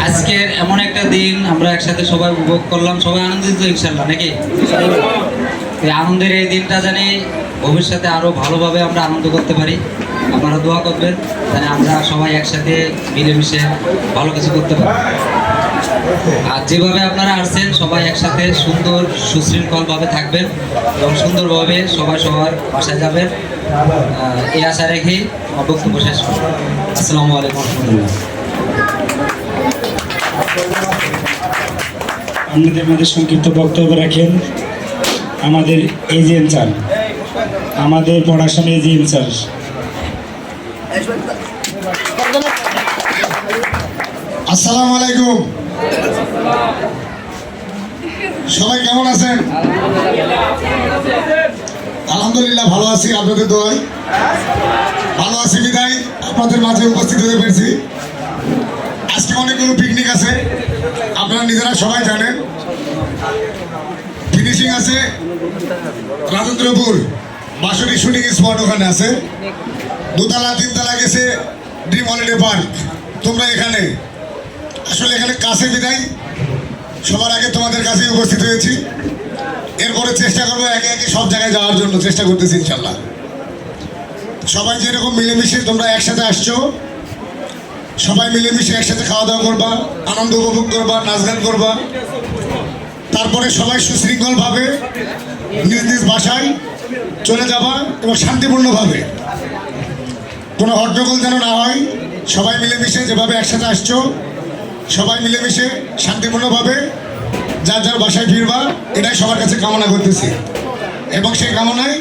আজকের এমন একটা দিন আমরা একসাথে সবাই উপভোগ করলাম, সবাই আনন্দিত ইনশাল্লাহ নাকি? এই আনন্দের এই দিনটা জানি ভবিষ্যতে আরো ভালোভাবে আমরা আনন্দ করতে পারি। আপনারা দোয়া করবেন জানি আমরা সবাই একসাথে মিলেমিশে ভালো কিছু করতে পারি। আর যেভাবে আপনারা আসছেন সবাই একসাথে সুন্দর সুশৃঙ্খলভাবে থাকবেন এবং সুন্দরভাবে সবাই সবার বাসায় যাবেন, এই আশা রেখেই আমার বক্তব্য শেষ করব। আসসালামু আলাইকুম রহমতুল্লাহ। আমাদের মধ্যে সংক্ষিপ্ত বক্তব্য রাখেন আমাদের এজিএম স্যার, আমাদের পড়াশোনা এজিএম স্যার। আসসালামু আলাইকুম, সবাই কেমন আছেন? আলহামদুলিল্লাহ ভালো আছি, আপনাদের দোয়ায় ভালো আছি বিদায় আপনাদের মাঝে উপস্থিত হতে পেরেছি। আজকে অনেকগুলো পিকনিক আছে, আপনারা নিজেরা সবাই জানেন। ফিনিশিং আছে রাজেন্দ্রপুর বাঁশরী শুটিং স্পট, ওখানে আছে দোতলা তিনতলা গেছে ড্রিম হলিডে পার্ক। তোমরা এখানে আসলে এখানে কাছে বিদায় সবার আগে তোমাদের কাছে উপস্থিত হয়েছি। এরপরে চেষ্টা করবো একে একে সব জায়গায় যাওয়ার জন্য চেষ্টা করতেছি ইনশাল্লাহ। সবাই যেরকম মিলেমিশে তোমরা একসাথে আসছো, সবাই মিলেমিশে একসাথে খাওয়া দাওয়া করবা, আনন্দ উপভোগ করবা, নাচ গান করবা, তারপরে সবাই সুশৃঙ্খলভাবে নিজ নিজ বাসায় চলে যাবা এবং শান্তিপূর্ণভাবে, কোনো হট্টগোল যেন না হয়। সবাই মিলেমিশে যেভাবে একসাথে আসছো সবাই মিলেমিশে শান্তিপূর্ণভাবে যার যার বাসায় ফিরবা, এটাই সবার কাছে কামনা করতেছি এবং সেই কামনায়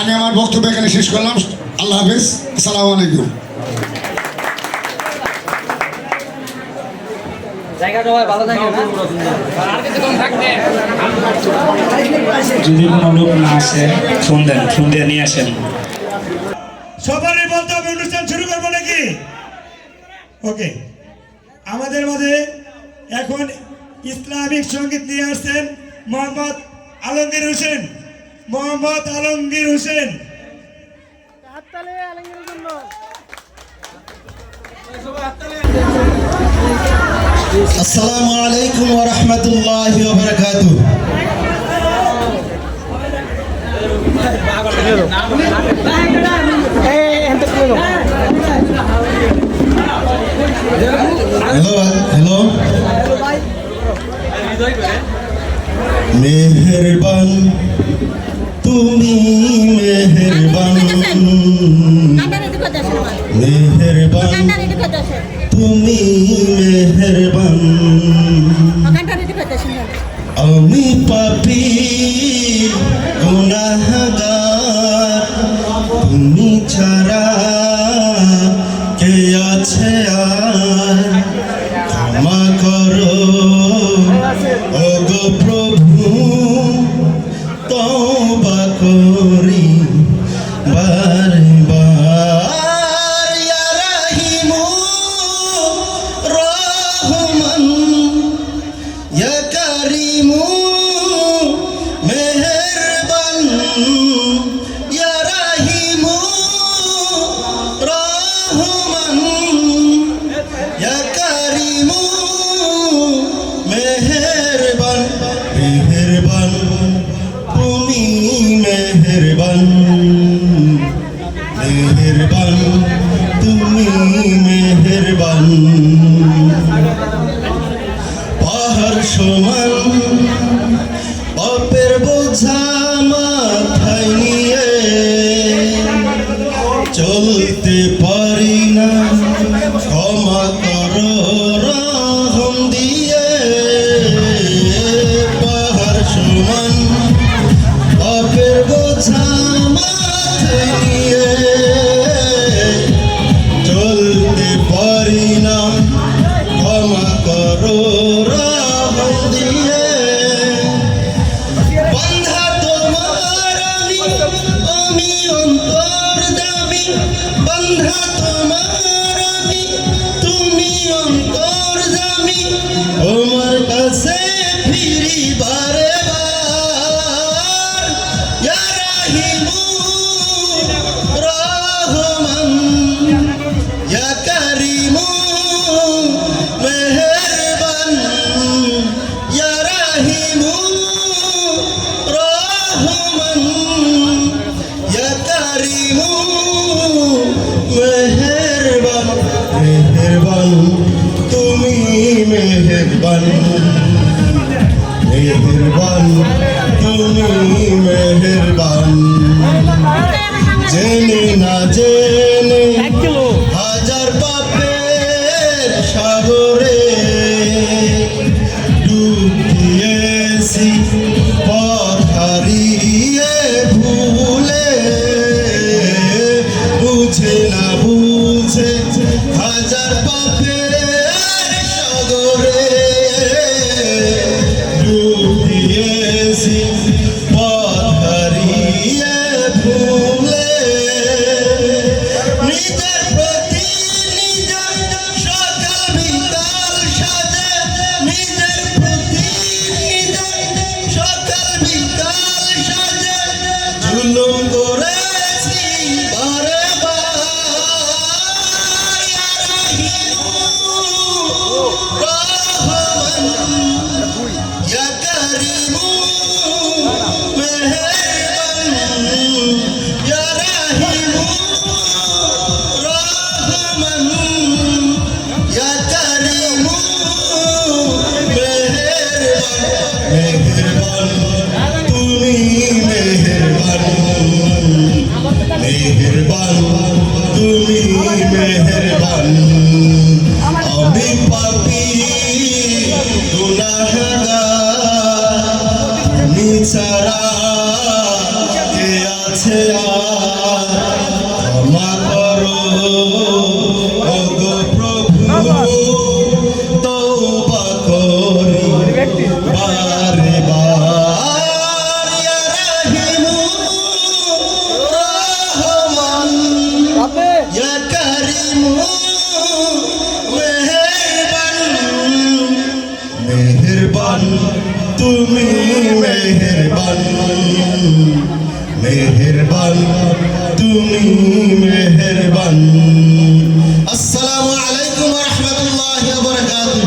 আমি আমার বক্তব্য এখানে শেষ করলাম। আল্লাহ হাফেজ, আসসালামু আলাইকুম। যদি কোনো লোক না আসে ফোন দেন, ফোন দিয়ে নিয়ে আসেন। সবারই বলতে হবে অনুষ্ঠান শুরু করবো নাকি? ওকে, আমাদের মাঝে এখন ইসলামিক সঙ্গীত নিয়ে আসছেন মোহাম্মদ আলমগীর হোসেন। মোহাম্মদ আলমগীর হোসেন। আসসালামু আলাইকুম ওয়া রাহমাতুল্লাহি ওয়া বারাকাতুহু। হ্যালো, মেহেরবান তুমি মেহেরবান, মেহেরবান তুমি মেহেরবান, আমি পাপী গুনাহগার, তুমি ছাড়া কে আছে আর, ক্ষমা করো ওগো প্রভু, তওবা করি বারে বার, ইয়া রাহিমু রহমান, ইয়া কারিমু মেহেরবান, ইয়া রাহিমু রহমান, ইয়া কারিমু মেহেরবান, মেহেরবান তুমি মেহেরবান, মেহেরবান তুমি মেহেরবান, পাহাড় সমান পাপের বোঝা মাথায় নিয়ে চলতে পারি না, ক্ষমা করো রহম দিয়ে, পাহাড় সমান পাপের বোঝা মাথায় নিয়ে চলতে পারি না, ক্ষমা করো রহম দিয়ে, বান্ধা তোমার আমি অন্তর্যামী, বান্ধা তোমার তুমি অন্তর্যামী, তোমার কাছে ফিরি বারে বার, ইয়া রাহিমু জুলুম করেছি বারে বার ইয়া রাহিমু রহমান ইয়া কারিমু মেহেরবান ইয়া রাহিমু রহমান ইয়া কারিমু মেহেরবান তুমি মেহেরবান মেহেরবান তুমি মেহেরবান আমি পাপী গুনাহগার তুমি ছাড়া কে আছে আর ক্ষমা করো ওগো প্রভু তওবা করি বারে বার ইয়া রাহিমু রহমান ইয়া কারিমু মেহেরবান মেহেরবান তুমি মেহেরবান মেহেরবান তুমি মেহেরবান আসসালামু আলাইকুম ওয়া রাহমাতুল্লাহি ওয়া বারাকাতুহু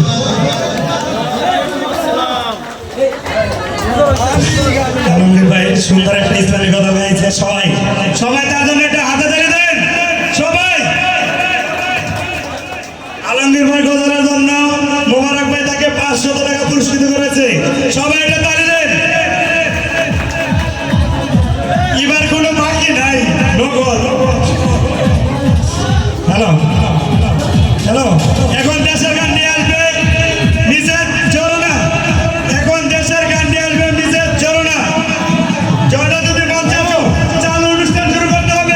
আলমগীর ভাই সুন্দর একটা ইসলামী কথা বলেছে। সবাই সবাই তার জন্য একটা হাতে তালি দেন সবাই। আলমগীর ভাই কথার জন্য মোবারক ভাই তাকে 500 টাকা পুরস্কৃত করেছে। সবাই একটা তালি দেন। এবার কোনো বাকি নাই, নগদ। হ্যালো হ্যালো, এখন দেশের গান নিয়ে আসবে নিজের চরণা। এখন দেশের গান নিয়ে আসবে নিজের চরণা। জয়না যদি মঞ্চে চালু অনুষ্ঠান শুরু করতে হবে।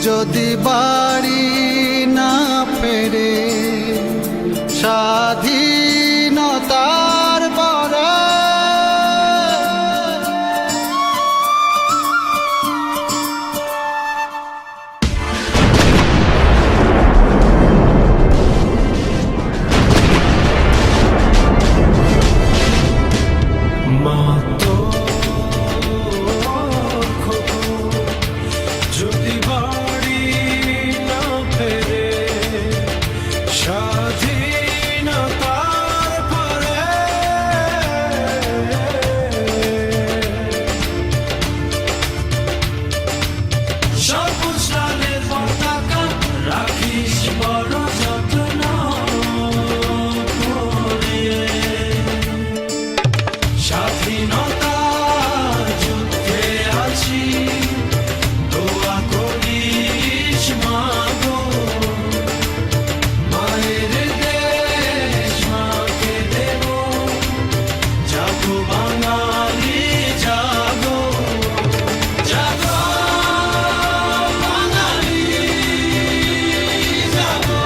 যদি বাড়ি না ফেরে স্বাধীনতার পরে যদি বাড়ি না ফেরে স্বাধীনতার পরে সবুজ লালের পতাকা রাখিস বড় যত্ন করে স্বাধীনতার যুদ্ধে আছি দোয়া করিস মাগো মায়ের দেশ মাকে দেব জাগো বাঙালি জাগো জাগো বাঙালি জাগো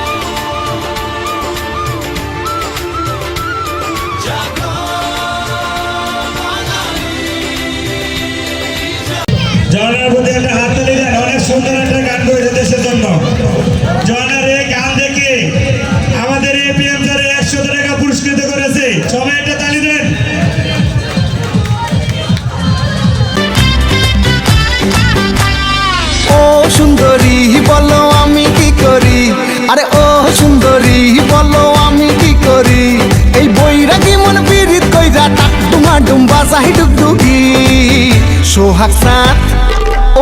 জাগো জওয়ানের প্রতি একটা হাততালি দেন। অনেক সুন্দর একটা গান করেছে দেশের জন্য। জওয়ানের এই গান দেখে আমাদের এপিএম স্যার 100 টাকা পুরস্কৃত করেছে। সবাই একটা তালি দেন। ও সুন্দরী বলো আমি কি করি, আরে ও সুন্দরী বলো আমি কি করি, এই বৈরাগী মন পীড়িত কইরা টাক ডুমা ডুম্বা চাহি ডুগডুগি। সোহাগ সাঁত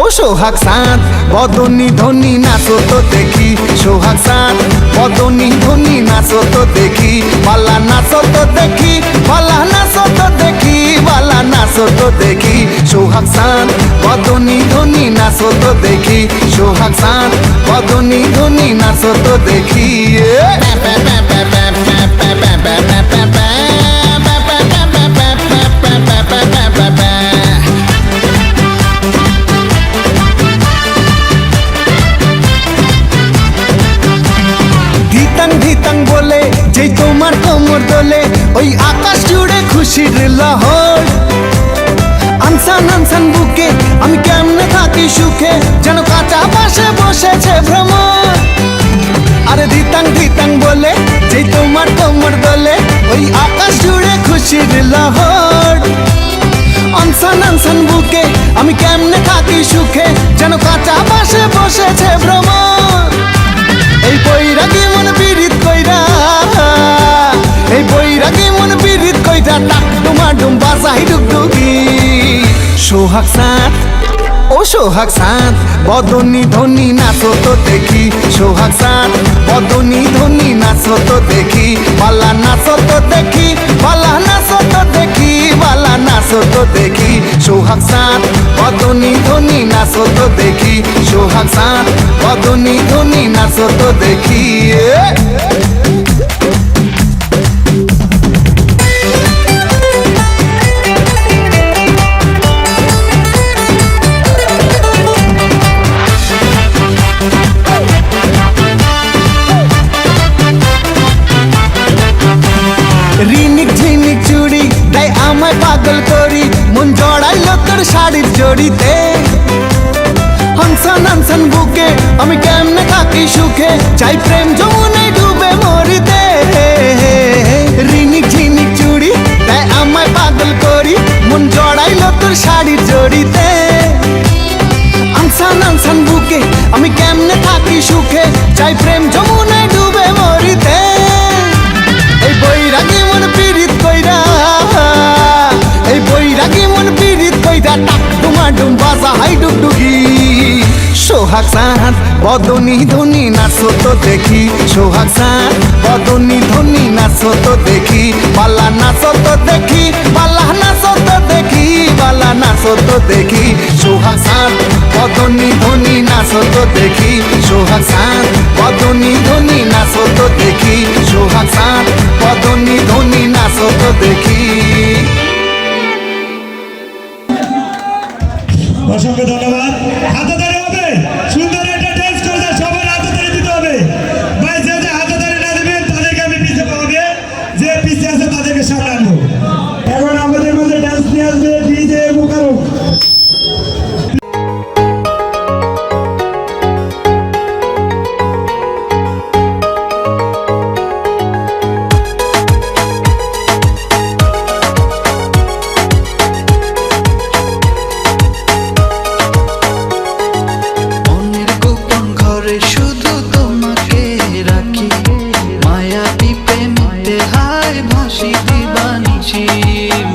ও সোহাগ সাঁত বদনী ধনী নাচো তো দেখি, সোহাগ সাঁত বদনী ধনী নাচো তো দেখি, বালা নাচো তো দেখি, বালা নাচো তো দেখি, বালা নাচো তো দেখি। সোহাগ সাঁত বদনী ধনী নাচো তো দেখি, সোহাগ সাঁত বদনী ধনী নাচো তো দেখি। ধিতাং ধিতাং বলে যেই তোমার কোমর দোলে, ওই আকাশ জুড়ে খুশির লহর। আনসান আনসান বুকে আমি কেমনে থাকি সুখে, যেন কাঁচা পাশে বসেছে ভ্রমর। আরে ধিতাং ধিতাং বলে যেই তোমার কোমর দোলে, ওই আকাশ জুড়ে খুশির লহর। আনসান আনসান বুকে আমি কেমনে থাকি সুখে, যেন কাঁচা পাশে বসেছে ভ্রমর। এই বৈরাগী মন পীড়িত কইরা, এই বৈরাগী মন পীড়িত কইরা টাক ডুমা ডুম্বা চাহি ডুগডুগি। সোহাগ সাঁত ও সোহাগ সাঁত বদনী ধনী নাচো তো দেখি, সোহাগ সাঁত বদনী ধনী নাচো তো দেখি, বালা নাচো তো দেখি, বালা নাচো তো দেখি, বালা নাচো তো দেখি। সোহাগ সাঁত বদনী ধনী নাচো তো দেখি, সোহাগ সাঁত বদনী ধনী নাচো তো দেখি। রিনিক ঝিনিক চুড়ি তাই আমায় পাগল করি, মন জড়াইলো তোর শাড়ির জড়িতে। হানসান হানসান বুকে আমি কেমনে থাকি সুখে, চাই প্রেম যমুনায় ডুবে মরিতে। রিনিক ঝিনিক চুড়ি তাই আমায় পাগল করি, মন জড়াইলো তোর শাড়ির জড়িতে। আনসান আনসান বুকে আমি কেমনে থাকি সুখে, চাই প্রেম যমুনায় ডুবে মরিতে। এই বৈরাগী মন পীড়িত কইরা, এই বৈরাগী মন পীড়িত কইরা টাক ডুমা ডুম্বা চাহি ডুগডুগি। সোহাগ সাঁত বদনী ধনী নাচো তো দেখি, সোহাগ সাঁত বদনী ধনী নাচো তো দেখি, বালা নাচো তো দেখি, বালা নাচো তো দেখি, বালা নাচো তো দেখি। সোহাগ সাঁত বদনী ধনী নাচো তো দেখি, সোহাগ সাঁত বদনী ধনী নাচো তো দেখি, সোহাগ সাঁত বদনী ধনী নাচো তো দেখি। অসংখ্য ধন্যবাদ। হাতে ধরে হবে সুন্দর একটা ঘরে শুধু তোমাকে রাখি, মায়াবী প্রেমেতে হায় ভাসি দিবানিশি।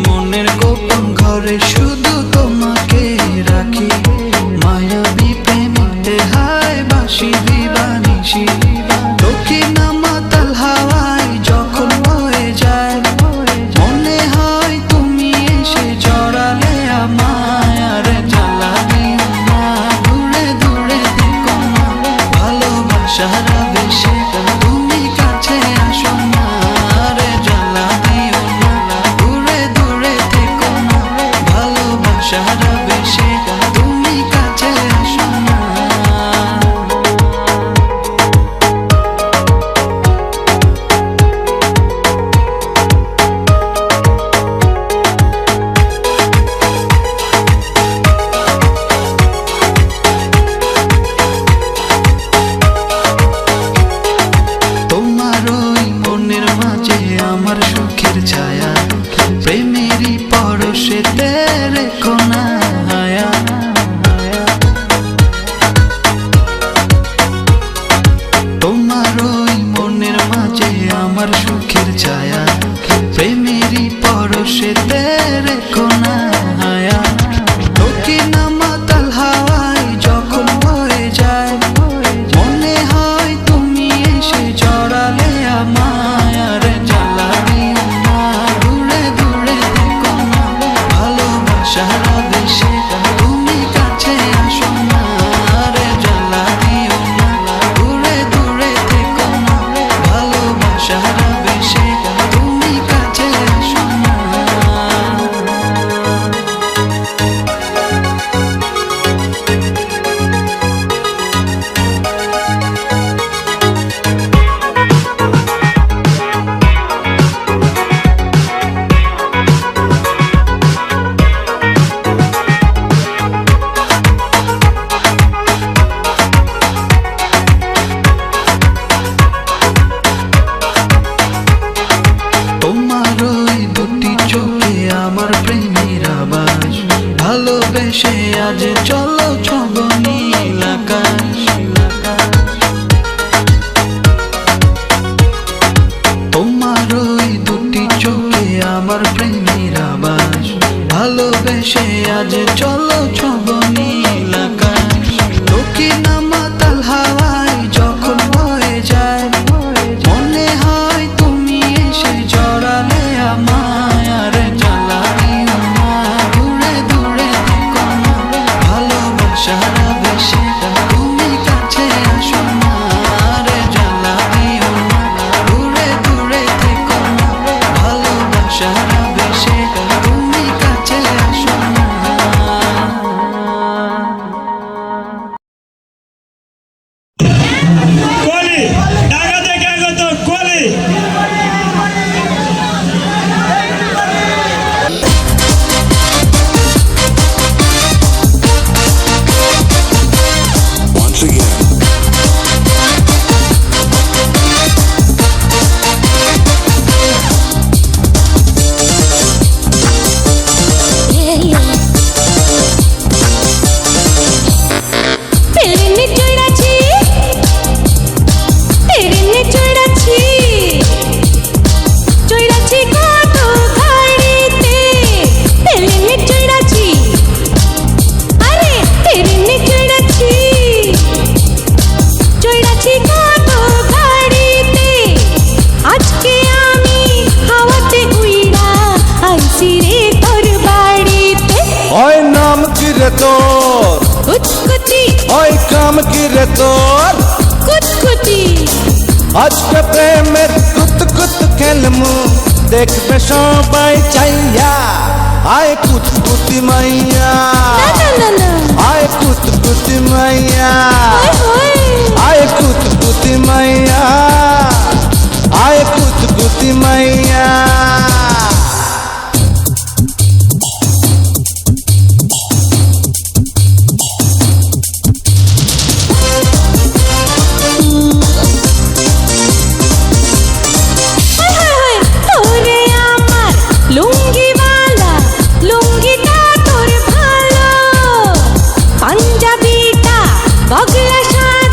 মনের গোপন ঘরে শুধু তোমাকে রাখি, মায়াবী প্রেমেতে হায় ভাসি দিবানিশি। দক্ষিণা মাতাল হাওয়ায় যখন বয়ে যায়, মনে হয় তুমি এসে জড়ালে আমায়। আর জ্বালা দিও না, দূরে দূরে থেকো না, ভালোবাসার আবেশে তুমি কাছে আসো না। আর জ্বালা দিও না, দূরে দূরে থেকো না, ভালোবাসার আবেশে তুমি কাছে আসো না। তোমার ওই মনের মাঝে আমার সুখের ছায়া, প্রেমেরই পরশেতে রেখো না হায়া। তোমার ওই মনের মাঝে আমার সুখের ছায়া, প্রেমেরই পরশেতে রেখো না হায়া। দক্ষিণা মাতাল হাওয়ায় যখন বয়ে যায়, মনে হয় তুমি এসে জড়ালে আমায়। আর জ্বালা দিও না, দূরে দূরে থেকো না, ভালোবাসার আবেশে তুমি কাছে আসো না। আর জ্বালা দিও না, দূরে দূরে থেকো না, ভালোবাসার আবেশে তুমি কাছে আসো না। তোমার ওই দুটি চোখে আমার প্রেমের আবাস, ভালোবেসে আজ চলো ছব নীল আকাশ। তোমার ওই দুটি চোখে আমার প্রেমের আবাস, ভালোবেসে আজ চলো ছব নীল আকাশ। দক্ষিণা মাতাল হাওয়ায় যখন বয়ে যায়, মনে হয় তুমি এসে জড়ালে আমায়। আর জ্বালা দিও না, দূরে দূরে থেকো না, ভালোবাসার আবেশে তুমি কাছে আসো না। আর জ্বালা দিও না, দূরে দূরে থেকো না, ভালোবাসার আবেশে তুমি কাছে আসো না। কলি ঢাকা থেকে আগত কলি। তেরেনে চড়াছি, তেরেনে চড়াছি, চড়াছি কত গাড়িতে। তেরেনে চড়াছি, আরে তেরেনে চড়াছি, চড়াছি কত গাড়িতে। আজকে আমি হাওয়াতে উইড়া আইছি রে তোর বাড়িতে। ওই নাম কি রে তোর, কুচকুচি ওই কাম কি রে তোর, কুচকুচি, আজকে প্রেমের কুত কুত খেলমু, দেখবে সবাই চাইয়া। আয় কুতকুতি মাইয়া, না না না, আয় কুতকুতি মাইয়া, ওই আয় কুতকুতি মাইয়া, আয় কুতকুতি মাইয়া। তোরে আমার লুঙ্গিওয়ালা, লুঙ্গিটা তোর ভালো, পাঞ্জাবিটা বগলা শাড়ি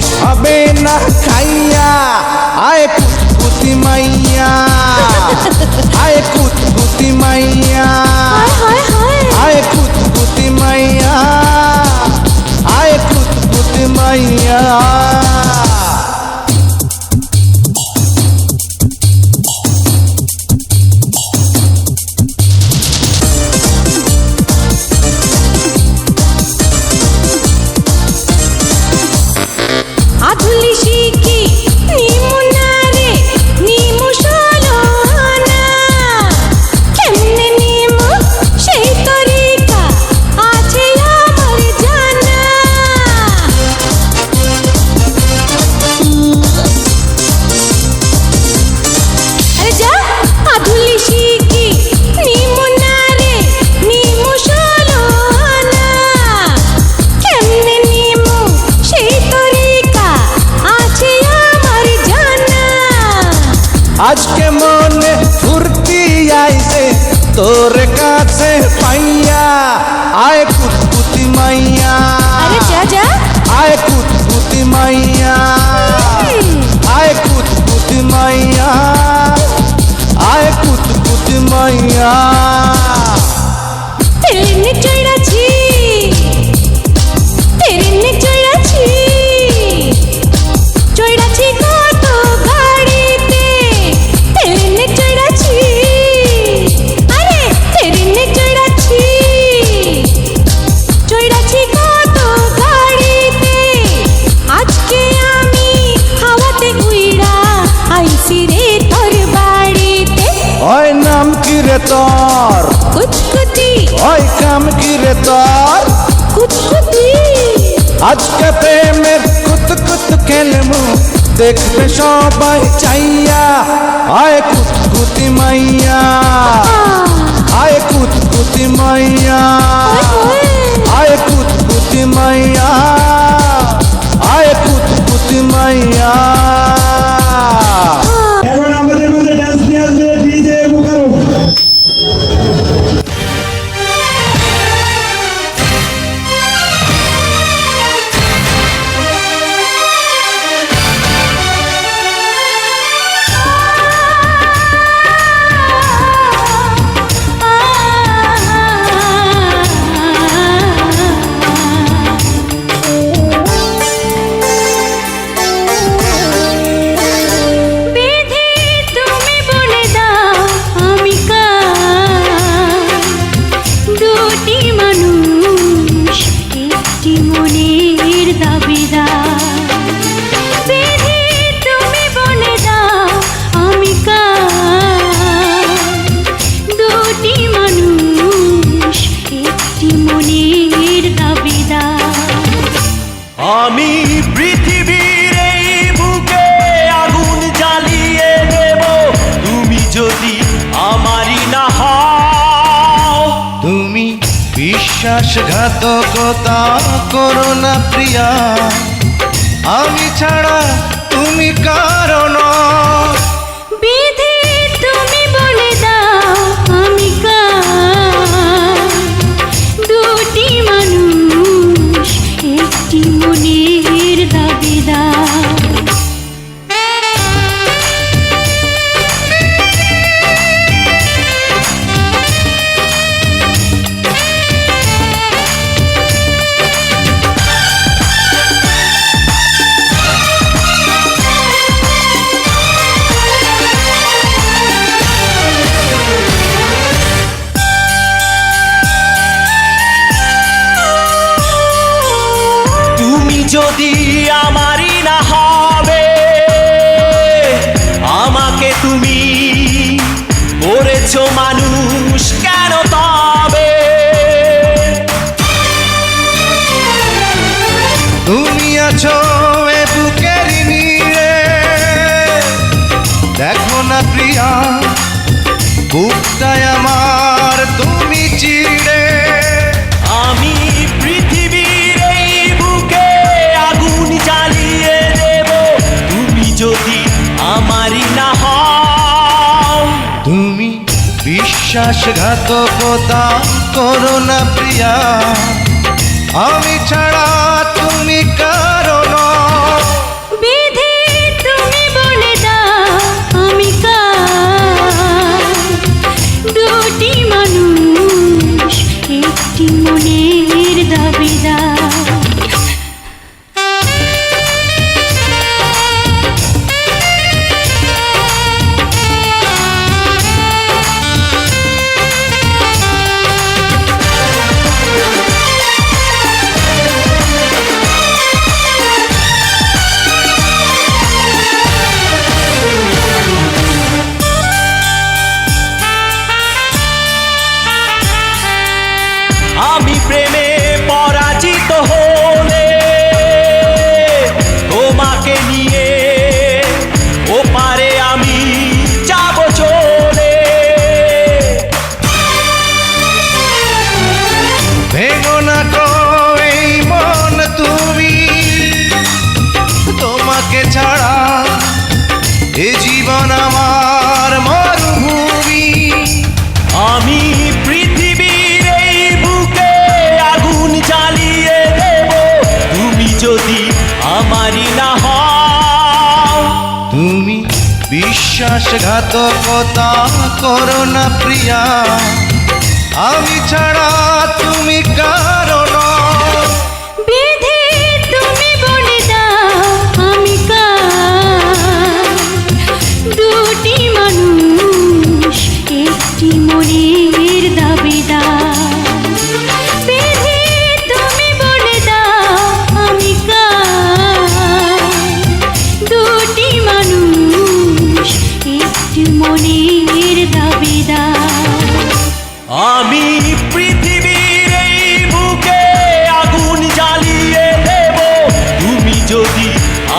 শেষ হবে না খাইয়া আয় কুতকুতি মাইয়া আয় কুতকুতি মাইয়া হায় হায় আয় কুতকুতি মাইয়া আয় কুতকুতি মাইয়া আধুলি শিখি নিমুনারে নিমু সলোনা কেমনে নিমু সেই তরিকা আছে আমার জানা আরে যা আধুলি শিখি নিমুনারে নিমু সলোনা কেমনে নিমু সেই তরিকা আছে আমার জানা আজকে মনে ফুর্তি আইছে তোর কাছে পাইয়া আয় কুতকুতি মাইয়া আরে যা যা আয় কুতকুতি মাইয়া আয় কুতকুতি মাইয়া আয় কুতকুতি মাইয়া তেরেনে চড়াছি তেরেনে চড়াছি চড়াছি কত গাড়িতে তেরেনে চড়াছি আরে তেরেনে চড়াছি চড়াছি কত গাড়িতে আজকে আমি হাওয়াতে উইড়া আইছি রে তোর বাড়িতে ওই নাম কি রে তোর কুতকুতি ওই কাম কি রে তোর কুতকুতি আজকে প্রেমের কুতকুত খেলমু দেখবে সবাই চাইয়া আয় কুতকুতি মাইয়া আয় কুতকুতি মাইয়া আয় কুতকুতি মাইয়া আয় কুতকুতি মাইয়া এখন আমাদের মধ্যে ডান্স নিয়ে আসবে ডিজে মুকাররম। বেঁধে তুমি বলে দাও আমি কার দুটি মানুষ একটি মনের দাবিদার বেঁধে তুমি বলে দাও আমি কার দুটি মানুষ একটি মনের দাবিদার আমি পৃথিবীর এই বুকে আগুন জ্বালিয়ে দেব তুমি যদি আমারই না হও তুমি বিশ্বাসঘাতকতা করো না প্রিয়া আমি ছাড়া তুমি কারণ বেঁধে তুমি বলে দাও আমি কার দুটি মানুষ একটি মনের দাবিদার তুমি যদি আমারই না হবে আমাকে তুমি করেছো মানুষ কেন তবে তুমি আছো এ বুকের নিয়ে দেখো না প্রিয়া বুকটায় আমার তুমি চিড়ে আমি পৃথিবীর এই বুকে আগুন জ্বালিয়ে দেব তুমি যদি আমারই না হও তুমি বিশ্বাসঘাতকতা করো না প্রিয়া আমি ছাড়া তুমি কারণ আমি প্রেমে পরাজিত হলে তোমাকে নিয়ে ওপারে আমি যাব চলে। ভেঙো না গো এই মন তুমি, তোমাকে ছাড়া এ জীবন আমার মরুভূমি। আমি পৃথিবীর এই বুকে আগুন জ্বালিয়ে দেব তুমি যদি আমারই না হও। তুমি বিশ্বাসঘাতকতা করো না প্রিয়া, আমি ছাড়া তুমি কারো নও। বিধি তুমি বলে দাও আমি কার, দুটি মানুষ একটি মনের দাবিদার। বিধি তুমি বলে দাও আমি কার, দুটি মানুষ একটি মনের দাবিদার। আমি পৃথিবীর এই বুকে আগুন জ্বালিয়ে দেব তুমি যদি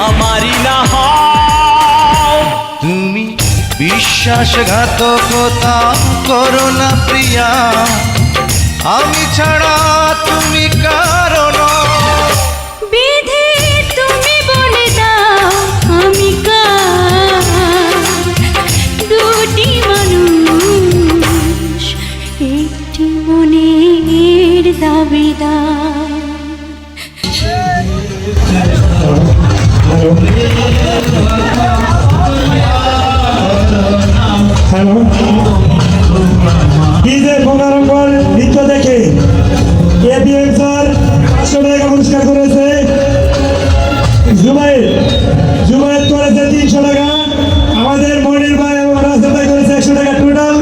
আমারই না হও। তুমি বিশ্বাসঘাতকতা করো না প্রিয়া, আমি ছাড়া তুমি কারো নও। বিধি তুমি বলে দাও আমি কার, দুটি মানুষ একটি মনের দাবিদার। হ্যালো, ডিজে ফোনারঙ্গর নৃত্য দেখে এবিএম স্যার 500 টাকা পুরস্কার করেছে। জুবাইর করেছে 300 টাকা। আমাদের মনির ভাই এবং রাসেল ভাই করেছে 100 টাকা। টোটাল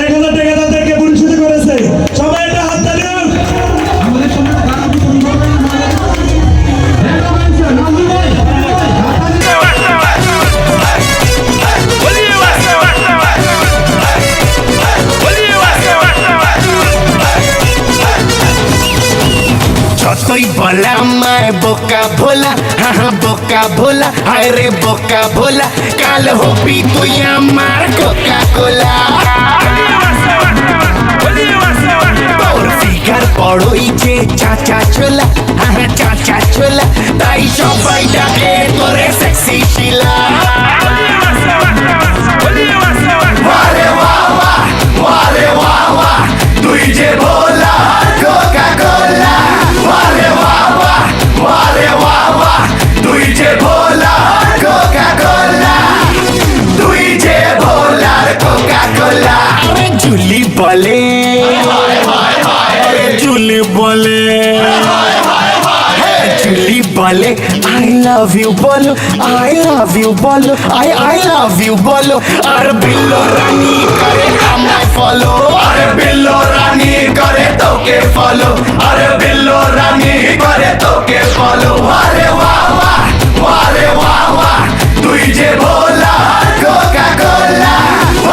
1000 টাকা তাদেরকে পুরস্কৃত করেছে। সবাই একটা হাত তালি দাও। যতই বলা আমার বোকা ভোলা, হ্যাঁ বোকা ভোলা, হায় রে বোকা ভোলা, কাল হবি তুই আমার কোকা কোলা। তোর ফিগার বড়ই যে চাচা ছোলা, হ্যাঁ চাচা ছোলা, তাই সবাই ডাকে তোরে সেক্সি শিলা। ওয়ারে ওয়া ওয়া, ওয়ারে ওয়া ওয়া, তুই যে ভোলা কোকা কোলা। ওয়ারে ওয়া ওয়া, ওয়ারে ওয়া ওয়া, তুই যে ভোলা কোকা কোলা, তুই যে ভোলার কোকা কোলা। জুলি বলে, জুলি বলে, জুলি বলে আই লাভ ইউ বলো, আই লাভ ইউ বলো, আই লাভ ইউ বলো। আর বিল্লো রানী করে আমায় ফলো, আর বিল্লো রানী করে তোকে ফলো, আর বিল্লো রানী করে তোকে ফলো। আরে ওয়া ওয়া, ওয়ারে ওয়া ওয়া, তুই যে ভোলা কোকা কোলা।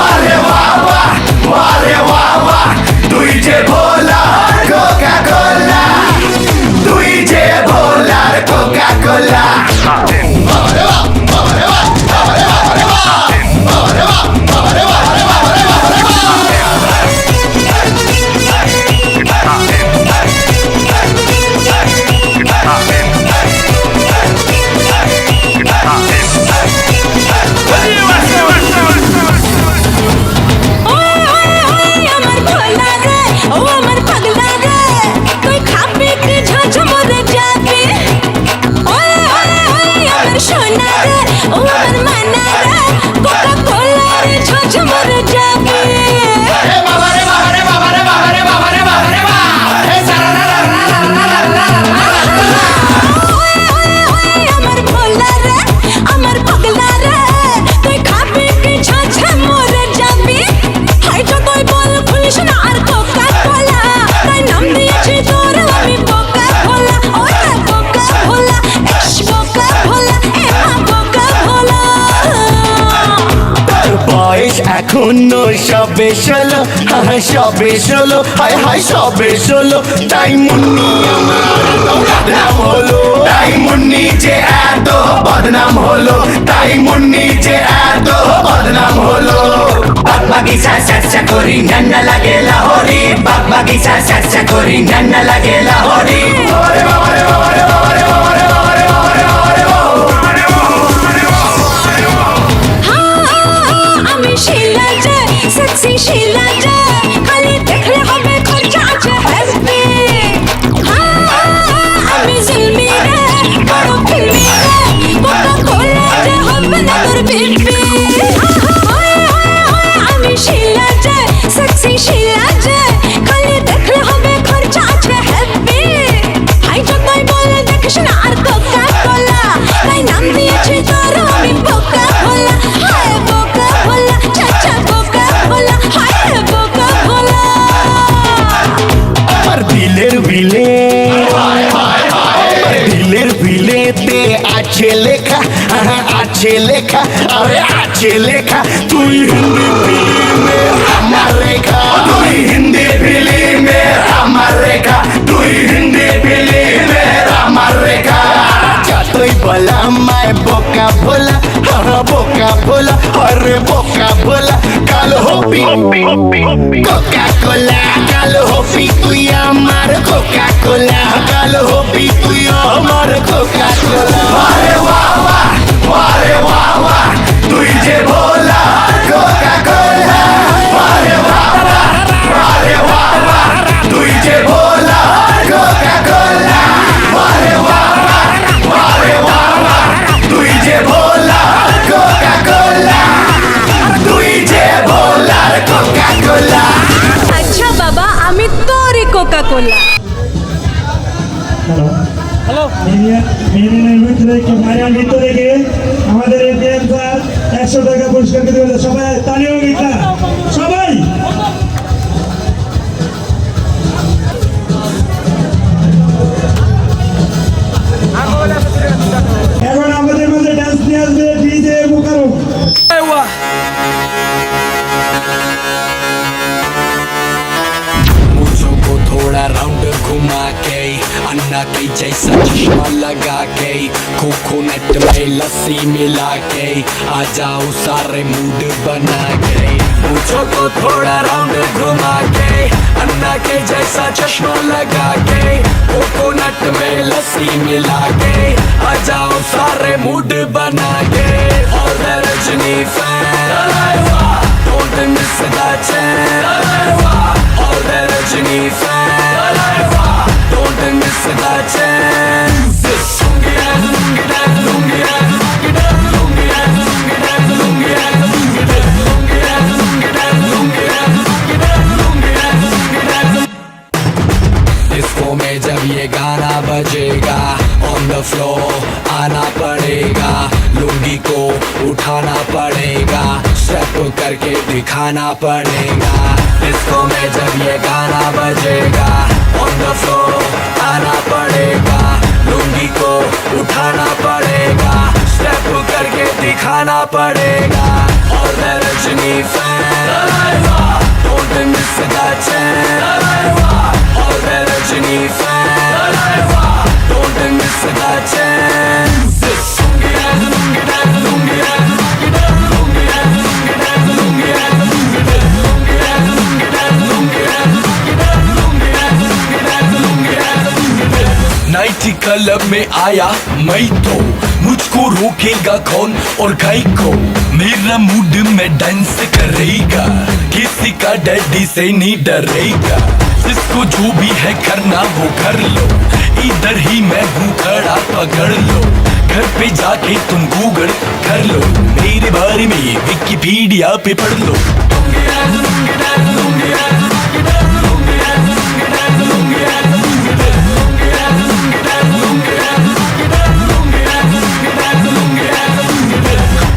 আরে ওয়া ওয়া, ওয়ারে ওয়া ওয়া, তুই যে ভোলা কোকা কোলা, তুই যে ভোলার কোকা কোলা। হ্যাঁ সবে ষোলো, হায় হায় সবে ষোলো, তাই মুন্নি আমার এত বদনাম হলো, তাই মুন্নি যে এত বদনাম হলো, তাই মুন্নি যে এত বদনাম হলো। বাগ বাগিচা চেষ্টা করি নান্না লাগে লাহোরি, বাগ বাগিচা চেষ্টা করি নান্না লাগে লাহোরি। ওরে বাবা রে বাবা রে বাবা রে বাবা রে বাবা রে বাবা রে বাবা রে বাবা। আমি শিলা যায় সেক্সি শিলা যায়, খালি দেখলে হবে খরচা আছে হ্যাপি। আমি জিলমি রে বড় ফিল্মি রে, কোকা কোলা যে হবে না তোর বিপি। আমি শিলা যায় সেক্সি শিলা যায়, খালি দেখলে হবে খরচা আছে হ্যাপি। হাই যতই বলে দেখিস না আর কোকা কোলা, তাই নাম দিয়েছি তোর আমি বোকা কোলা। হায় বোকা কোলা, চাচা বোকা কোলা, হায় বোকা কোলা। আমার দিলের বিলে, দিলের বিলেতে আছে লেখা, আছে লেখা, আরে আছে লেখা, তুই হিন্দি ফিল্মে আমার রেখা, তুই হিন্দি ফিল্মে আমার রেখা, তুই হিন্দি ফিল্মে আমার রেখা। যতই বলা আমায় বোকা ভোলা, বোকা ভোলা, আরে বোকা ভোলা, কাল হবি কোকা কোলা, কাল হবি তুই আমার কোকা কোলা, কাল হবি তুই আমার কোকা কোলা। আরে বাহ বাহ, আরে বাহ বাহ, তুই যে ভোলা কোকা কোলা, আরে বাহ বাহ, আরে বাহ বাহ, তুই যে ভোলা কোকা কোলা, আরে বাহ বাহ, আরে বাহ বাহ, তুই যে ভোলা কোকা কোলা, তুই যে ভোলার কোকা কোলা। আচ্ছা বাবা, আমি তোরই কোকা কোলা। মেরিনের ভিতরে মারিয়ার নৃত্য দেখে আমাদের এপিএম স্যার 100 টাকা পুরস্কার দিতে বলে, সবাই তালিও গীতা সবাই। এখন আমাদের মধ্যে ডান্স নিয়ে আসবে ডিজে মুকারম। मुझको थोड़ा राउंड घुमा के अन्ना के जैसा चश्मा लगा के कोकोनट में लस्सी मिला के आ जाओ सारे मूड बना के। मुझको थोड़ा राउंड घुमा के अन्ना के जैसा चश्मा लगा के कोकोनट में लस्सी मिला के आ जाओ सारे मूड बना के। और Rajni fan don't miss that chance। All the Rajini fans, don't miss that chance। Lungi dance, lungi dance, lungi dance, lungi dance, lungi dance, lungi dance, lungi dance, lungi dance, lungi dance, lungi dance, lungi dance, lungi dance, lungi dance, lungi dance। Disco में जब ये गाना बजेगा on the floor आना पड़ेगा, लुंगी को उठाना पड़ेगा, स्टेप करके दिखाना पड़ेगा। डिस्को में जब ये गाना बजेगा on the floor आना पड़ेगा, लुंगी को उठाना पड़ेगा, स्टेप करके दिखाना पड़ेगा। और the Rajni fan don't miss that chance। All the Rajni fan don't miss that chance। Lungi dance, lungi dance, lungi dance, lungi dance, lungi dance, lungi dance, lungi dance, lungi dance, lungi dance, lungi dance, lungi dance, lungi dance, lungi dance, lungi dance, lungi dance, lungi dance। Night club में आया मैं तो मुझको रोकेगा कौन और गाय को, मेरा मूड में डांस करेगा, किसी का डैडी से नहीं डरेगा। जिसको जो भी है करना वो कर लो, इधर ही मैं हूँ खड़ा पकड़ लो, घर पे जाके तुम गूगल कर लो, मेरे बारे में विकिपीडिया पे पढ़ लो।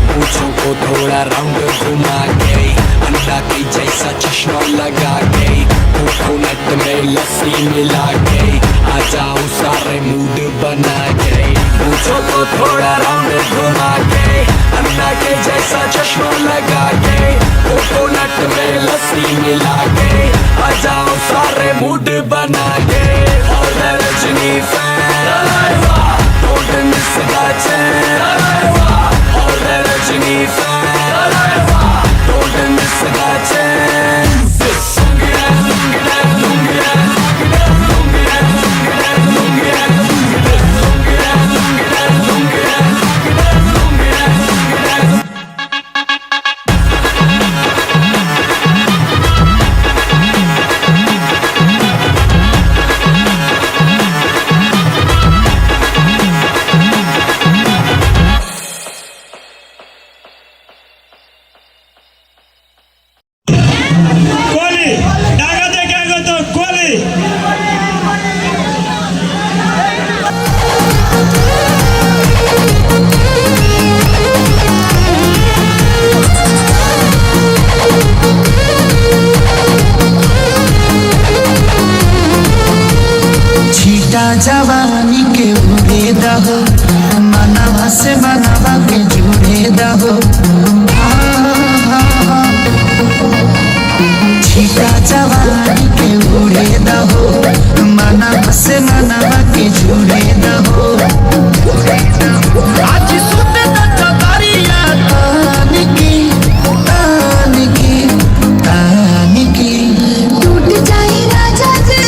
पूछों को थोड़ा राउंड घुमा के अन्ना के जैसा चश्मा लगा के कोकोनट में लस्सी मिला के आ जाओ सारे मूड बना के। पूछों को थोड़ा राउंड घुमा के अन्ना के जैसा चश्मा लगा के कोकोनट में लस्सी मिला के मूड बना के और Rajni fan don't miss the chance और Rajni fan don't miss the chance Kohli Dhaka থেকে আগত কোহলি छीटा जवानी के उड़े दहो मनावा से मनावा के जुड़े दहो छीटा जवानी के उड़े दहो मनावा से मनावा के जुड़े दहो आज सुते न चदरिया तान की टूट जाए राजा जी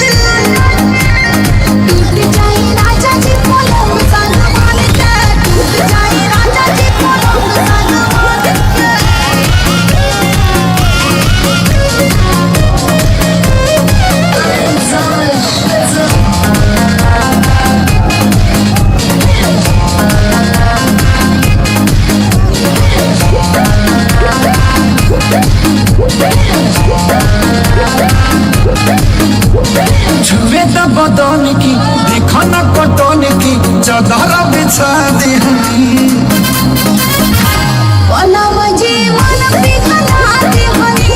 टूट जाए राजा जी पलंग सनवाल के टूट जाए राजा जी पलंग सनवाल के छुए तो बदन की देखो न कटन की चदर बिछा दे पलंग जी मन पिघलाते हनी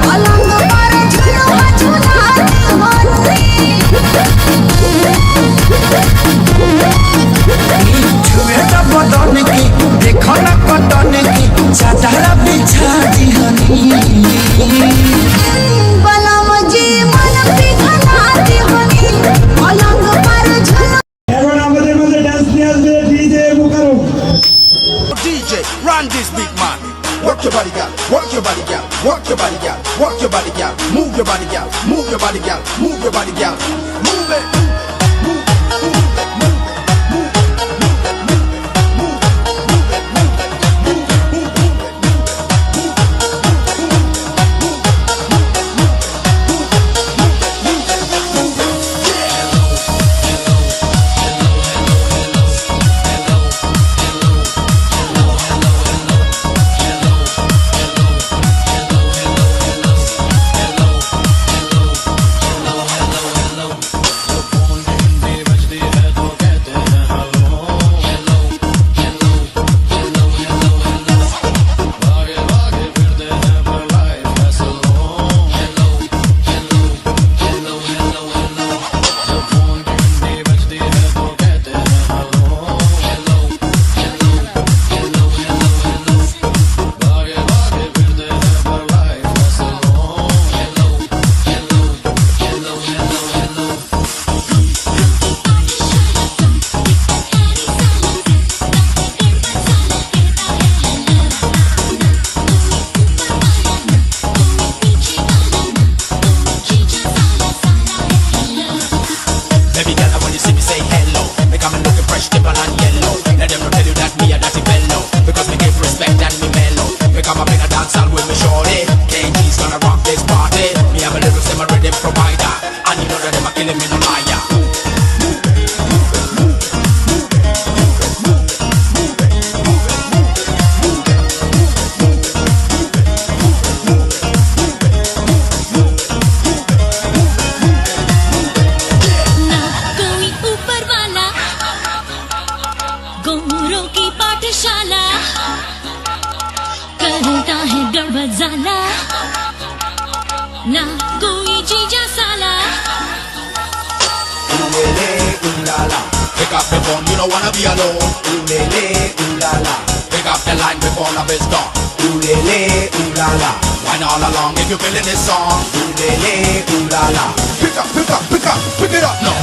पलंग पर झुलुआ झुलाते हनी छुए तो बदन की देखो न कटन की चदर बिछा दी पलंग जी मन पिघलाते हनी पलंग पर झुलुआ এখন আমাদের মধ্যে ডান্স নিয়ে আসবে DJ Mukarram DJ, run this big man. Work your body, girl. Work your body, girl. Work your body, girl. Work your body, girl. Move your body, girl. Move your body, girl. Move your body, girl. Move it. जाला ना कोई जीजा साला Pick up the phone, you don't wanna be alone. Ooh, ooh, la la. pick up the line before the beat start. Ooh le le, ooh la la. Wine all along if you're feeling this song. Ooh le le, ooh la la. Pick up, pick up, pick up, pick it up now.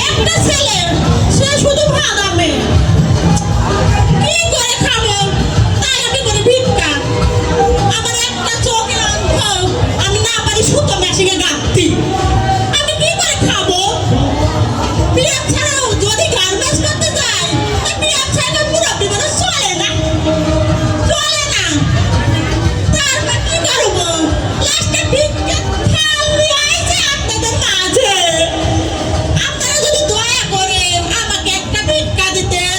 একটা ছেলে সে শুধু ভাগাবে কি করে খাবো তাই আমি করে ভিক্ষা আমার একটা চোখে অন্ধ আমি না পারি সুতো মেশিনে গাঁথতে আমি কি করে খাবো বিয়ে ছাড়াও যদি গার্মেন্টস করতে যাই বিয়ে ছাড়া মুরব্বী মানে চলে না তারপর কি করবো লাস্টে ভিক্ষা খাল নিয়ে আইছে আপনাদের মাঝে আপনারা যদি দয়া করে আমাকে একটা ভিক্ষা দিতেন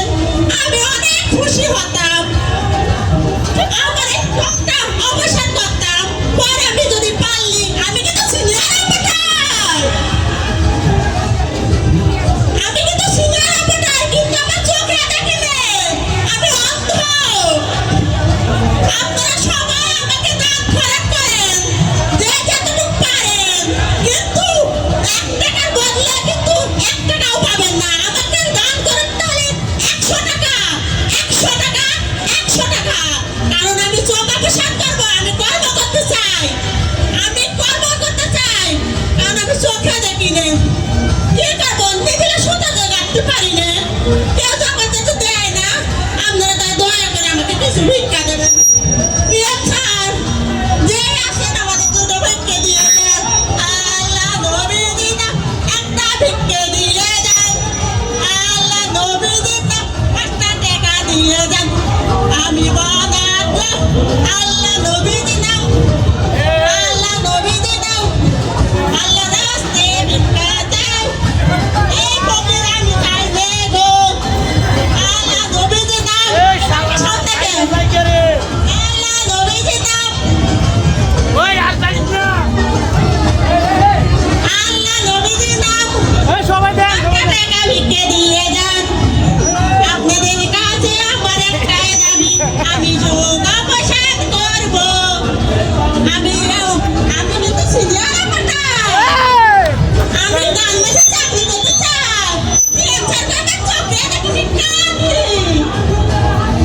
আমি অনেক খুশি হতাম আমার এই শখটা অবসান করতাম পরে আমি যদি পারলি আমি কিন্তু সিনিয়র অপটাই কিন্তু আমার চোখে দেখি নে আমি অন্ধ আপনারা সবাই আমাকে দান খরচ করেন যে যতটুকু পারেন কিন্তু 1 টাকার বদলে কিন্তু 1 টাকাও পাবেন না আমাকে দান করতে হলে 100 টাকা 100 টাকা 100 টাকা কারণ আমি চোখ অপারেশন করবো আমি কর্ম করতে চাই কারণ আমি চোখে দেখি না কি করবো নিজেরা সুতাতে রাখতে পারি না কেউ যখন যেতে দেয় না আপনারা তাই দয়া করে আমাকে কিছু ভিক্ষা দেবেন প্রিয় স্যার যে আসেন আমাদের দুটো ভিক্ষে দিয়ে দেন আল্লাহ নবী দিনা একটা ভিক্ষে দিয়ে দেন আল্লাহ নবী দিনা 5 টাকা দিয়ে দেন আমি বনাত আল্লাহ নবী দিনা আল্লাহ নবী দিনা আল্লাহ রাস্তে ভিক্ষা দেন এই ফকির আমি চাই গো আল্লাহ নবী দিনা সব থেকে আল্লাহ নবী দিনা আল্লাহ নবী দিনা সবাই দেন টাকা ভিক্ষে দিয়ে যান আপনাদের কাছে আমার একটাই দাবি আমি যোগ অবসান করব আমি কিন্তু সিনিয়র আমি গার্মেন্টসে চাকরি করতে চাই প্রেম সরকারের চোখে দেখি ভিক্ষা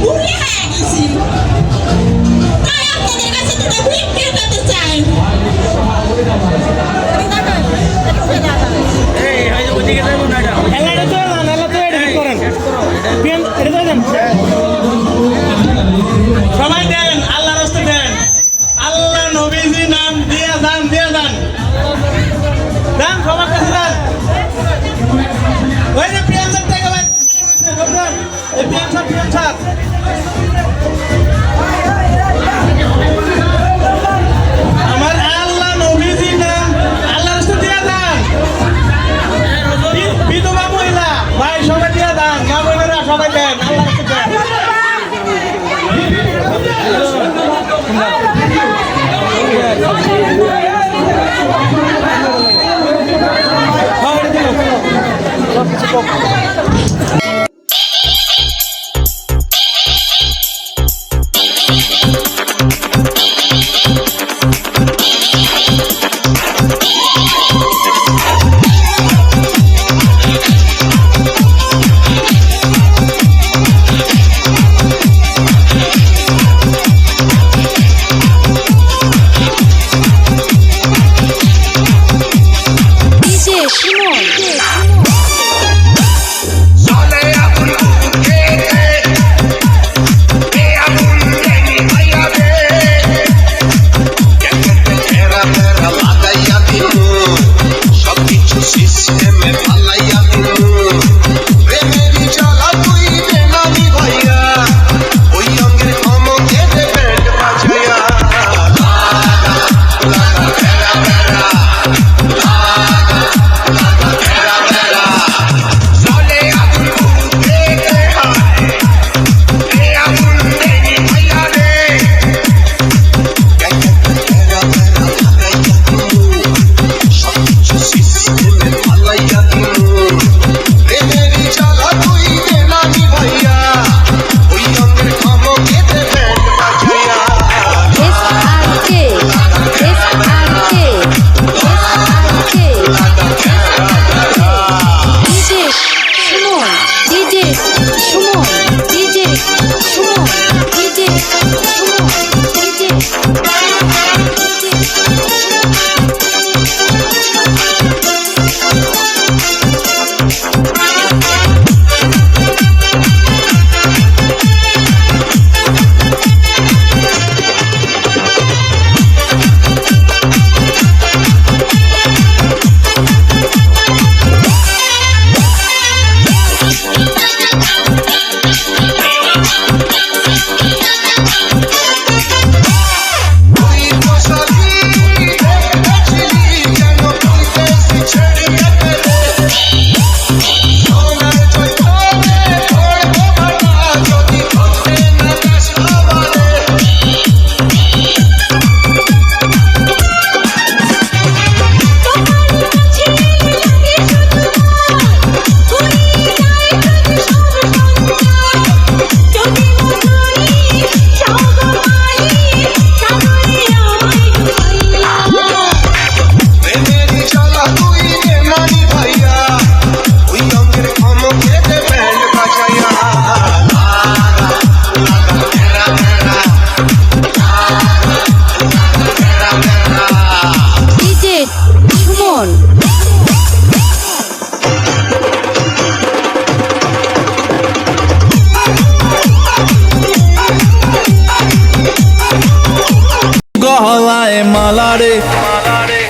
বুড়ি হয়ে গেছি তাই আপনাদের কাছে দুটো ভিক্ষা করতে চাই সবাই দেন আল্লাহ রাস্তা দেন আল্লাহ নবীজি নাম দিয়ে যান দান সবার কাছে দান ওই যে প্রিয়াম স্যার থেকে ভাই এই প্রিয়াম স্যার আমার আল্লাহ নবীজি নাম আল্লাহ রাস্তা দিয়ে যান বিধবা মহিলা ভাই সবাই দিয়ে দান মা বোনেরা সবাই দেন আল্লাহ রাস্তা দেন মালারে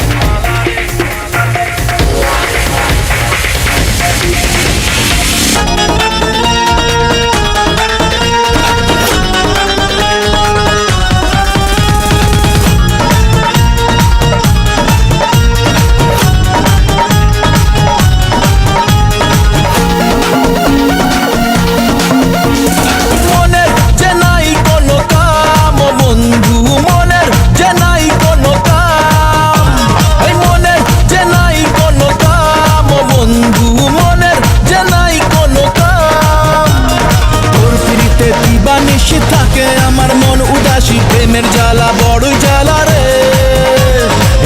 মনের যে নাই কোনো কাম ও বন্ধু মনের যে নাই কোনো কাম এই মনের যে নাই কোনো কাম ও বন্ধু মনের যে নাই কোনো কাম তোর ফিরিতে দিবানিশি থাকে আমার মন উদাসী প্রেমের জ্বালা বড়ই জ্বালা রে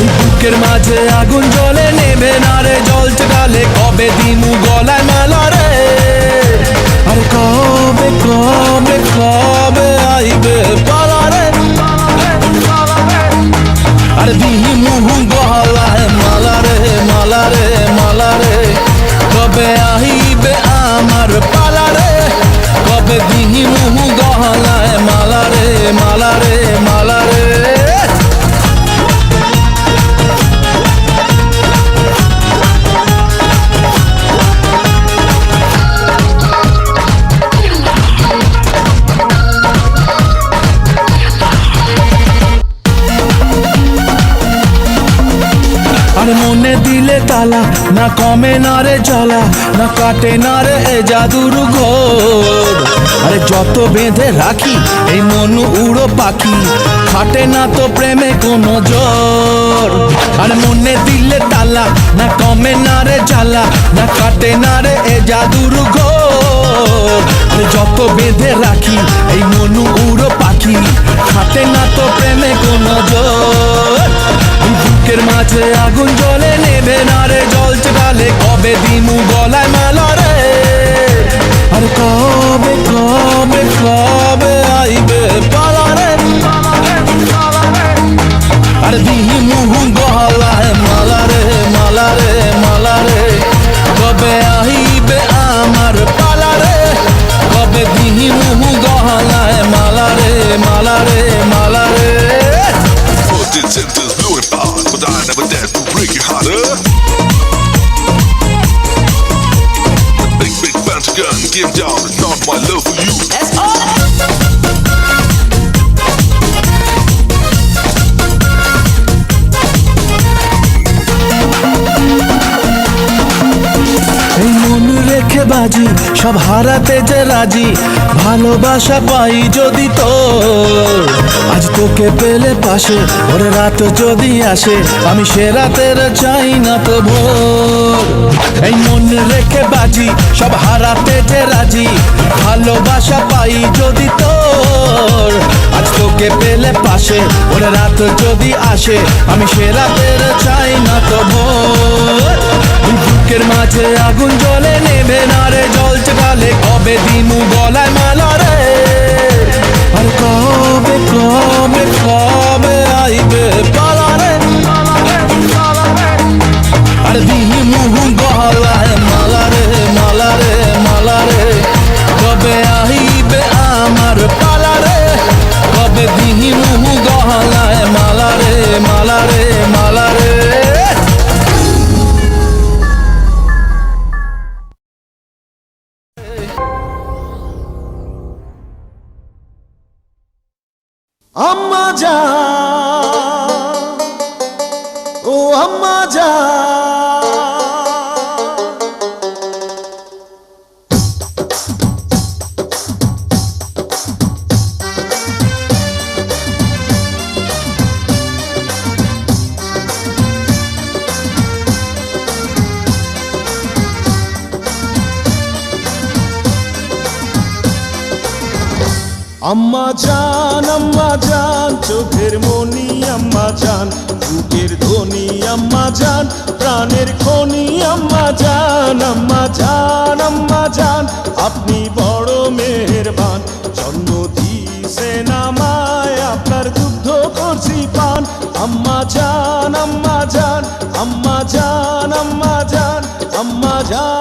এই বুকের মাঝে আগুন জ্বলে নেবে না রে জ্বলতে ডালে কবে দিমু গলায় মালা রে আরে কবে কবে কবে আইবে পালা রে আরে দিমু গলায় মালা রে মালা রে মালা রে কবে আইবে আমার পালা রে কবে দিমু গলায় মালা রে মালা রে মালা রে আরে মনে দিলে তালা না কমে না রে জ্বালা না কাটে না রে এ জাদুর ঘোর আরে যত বেঁধে রাখি এই মন উড়ো পাখি খাটে না তো প্রেমে কোনো জোর আরে মনে দিলে তালা না কমে না রে জ্বালা না কাটে না রে এ জাদুর ঘোর আরে যত বেঁধে রাখি এই মন উড়ো পাখি খাটে না তো প্রেমে কোনো জোর বুকের মাঝে আগুন জ্বলে নেবে না রে জ্বলছে ডালে কবে দিমু গলায় মালা রে আর কবে কবে কবে আইবে পালা রে আর দিমু গলায় মালা রে মালা রে মালা রে কবে আইবে আমার পালা রে কবে দিমু গলায় মালা রে মালা রে মালা রে Centers blowing hard, but I never dared to break it harder. Big, big bounty gun, give down, it's not my love for you. That's all. এই মন রেখে বাজি সব হারাতে যে রাজি ভালোবাসা পাই যদি তোর আজ তোকে পেলে পাশে ওরে রাত যদি আসে আমি সে রাতের চাই না তো ভোর এই মন রেখে বাজি সব হারাতে যে রাজি ভালোবাসা পাই যদি তোর আজ তোকে পেলে পাশে ওরে রাত যদি আসে আমি সে রাতের চাই না তো ভোর বুকের মাঝে আগুন জ্বলে নেবে না রে জ্বলছে ডালে কবে দিমু গলায় মালা রে আর কবে কবে কবে আইবে পালা রে আর দিমু গলায় মালা রে মালা রে মালা রে কবে আইবে আমার পালা রে কবে দিমু গলায় মালা রে মালা রে মালা রে আম্মা জান ও আম্মা জান আম্মা জান চোখের মনি আম্মা জান বুকের ধ্বনি আম্মা জান প্রাণের খনি আম্মা জান আম্মা জান আম্মা জান আপনি বড় মেহেরবান জন্ম দিয়েছেন আমায় আপনার দুগ্ধ করছি পান আম্মা জান আম্মা জান আম্মা জান আম্মা জান আম্মা জান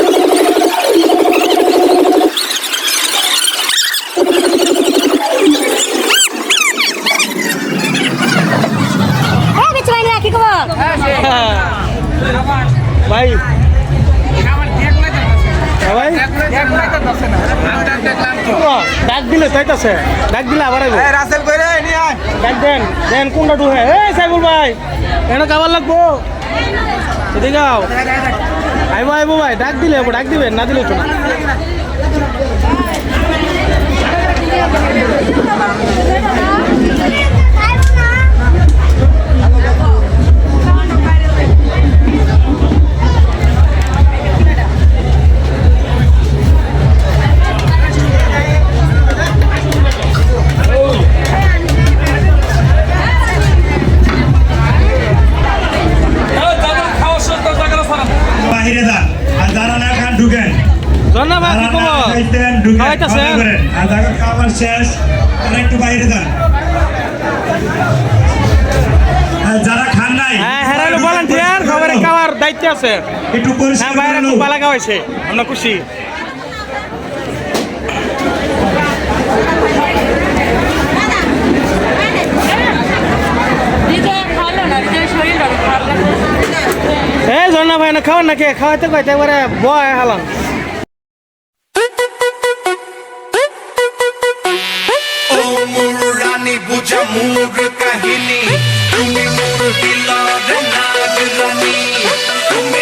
ভাই ভাই ডাক দিলে তাইতাছে ডাক দিলে আবার আইব রাসেল কইরে নি আয় ডাক দেন দেন কোনটা ডুহে এই সাইবুল ভাই এনে কাবার লাগবো এদিকে আও আইবো আইবো ভাই ডাক দিলে ডাক দিবেন না দিলে তো না বাহিরে যান আর যারা না খান ঢুকেন জন্না ভাই কি খবর খাওয়াইতাছেন আর যারা খাবার শেষ তারা একটু বাইরে যান আর যারা খান নাই হ্যাঁ হেরালো ভলান্টিয়ার খবরে খাওয়ার দায়িত্ব আছে একটু পরিষ্কার হ্যাঁ বাইরে খুব ভালো খাওয়াইছে আমরা খুশি এই জন্না ভাই না খাওয়ার নাকি খাওয়াইতে কইতে একবারে বয় হালান রানী বুঝা মুর কাহিনী তুমি মোর দিলার নাগ রানী তুমি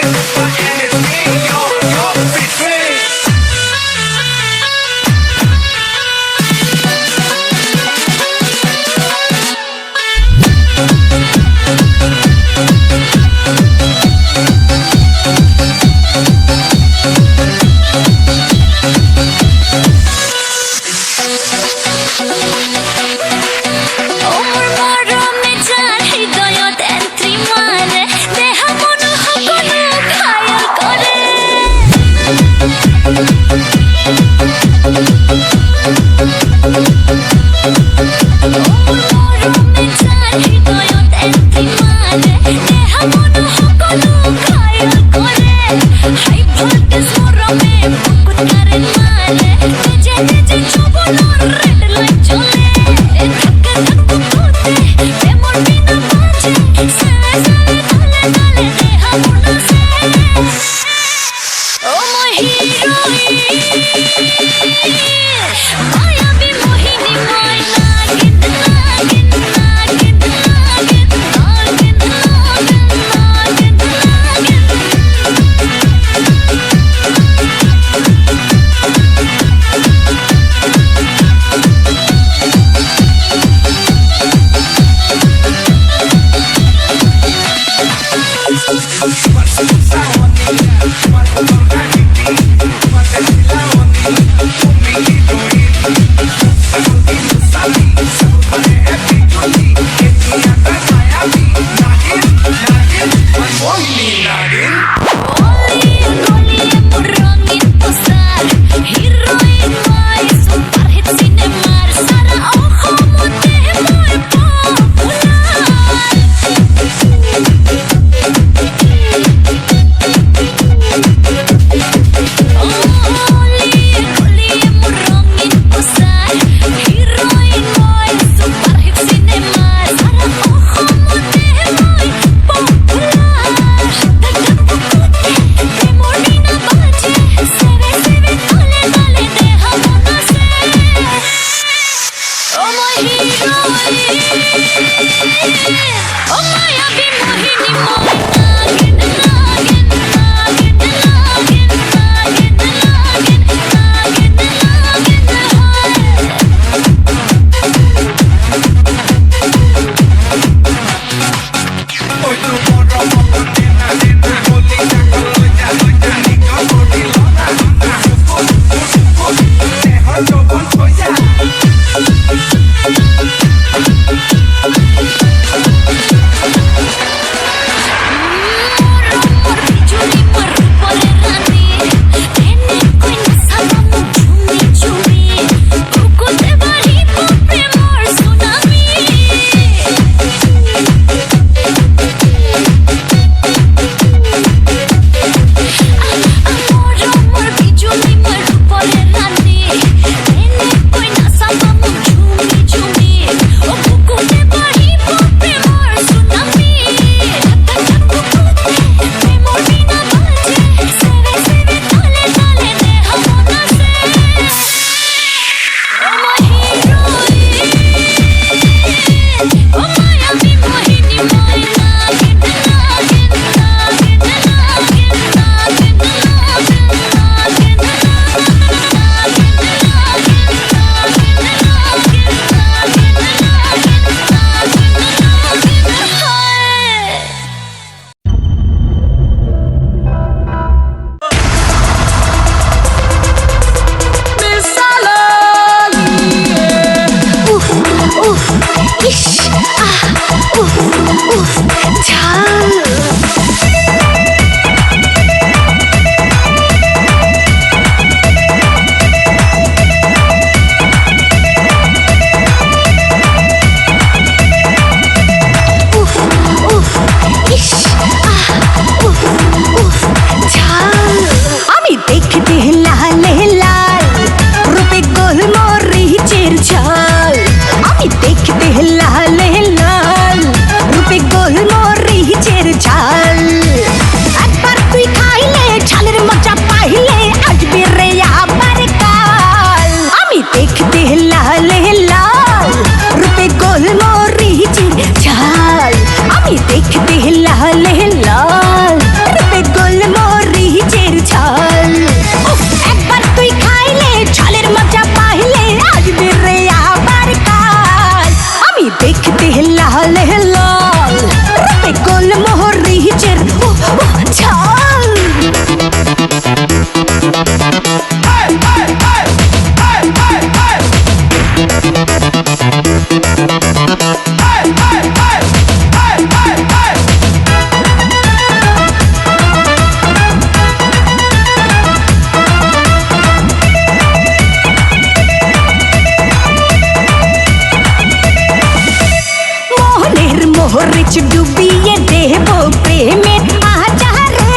ডুবিয়ে দেব প্রেমে আচারে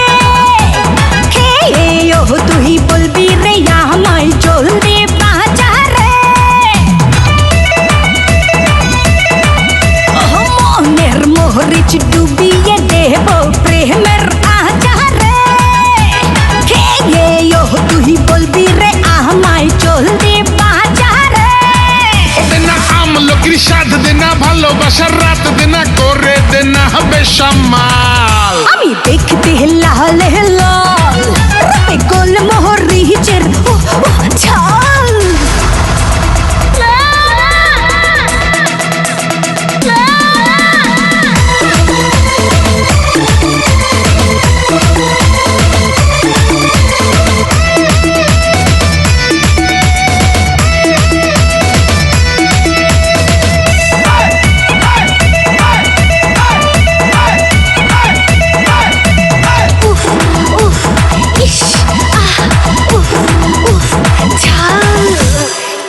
খেয়ে ও তুই বলবি রে আমায় জলদি বাজারে মনের মরিচ ডুবিয়ে দেব প্রেমের আচারে খেয়ে ও তুই বলবি রে আমায় জলদি বাজারে দেনা আমলকির স্বাদ দেনা ভালোবাসার রাত দেনা করে দেনা বেসামাল আমি দেখতে লাল লাল রূপে গোল মরিচের ছাল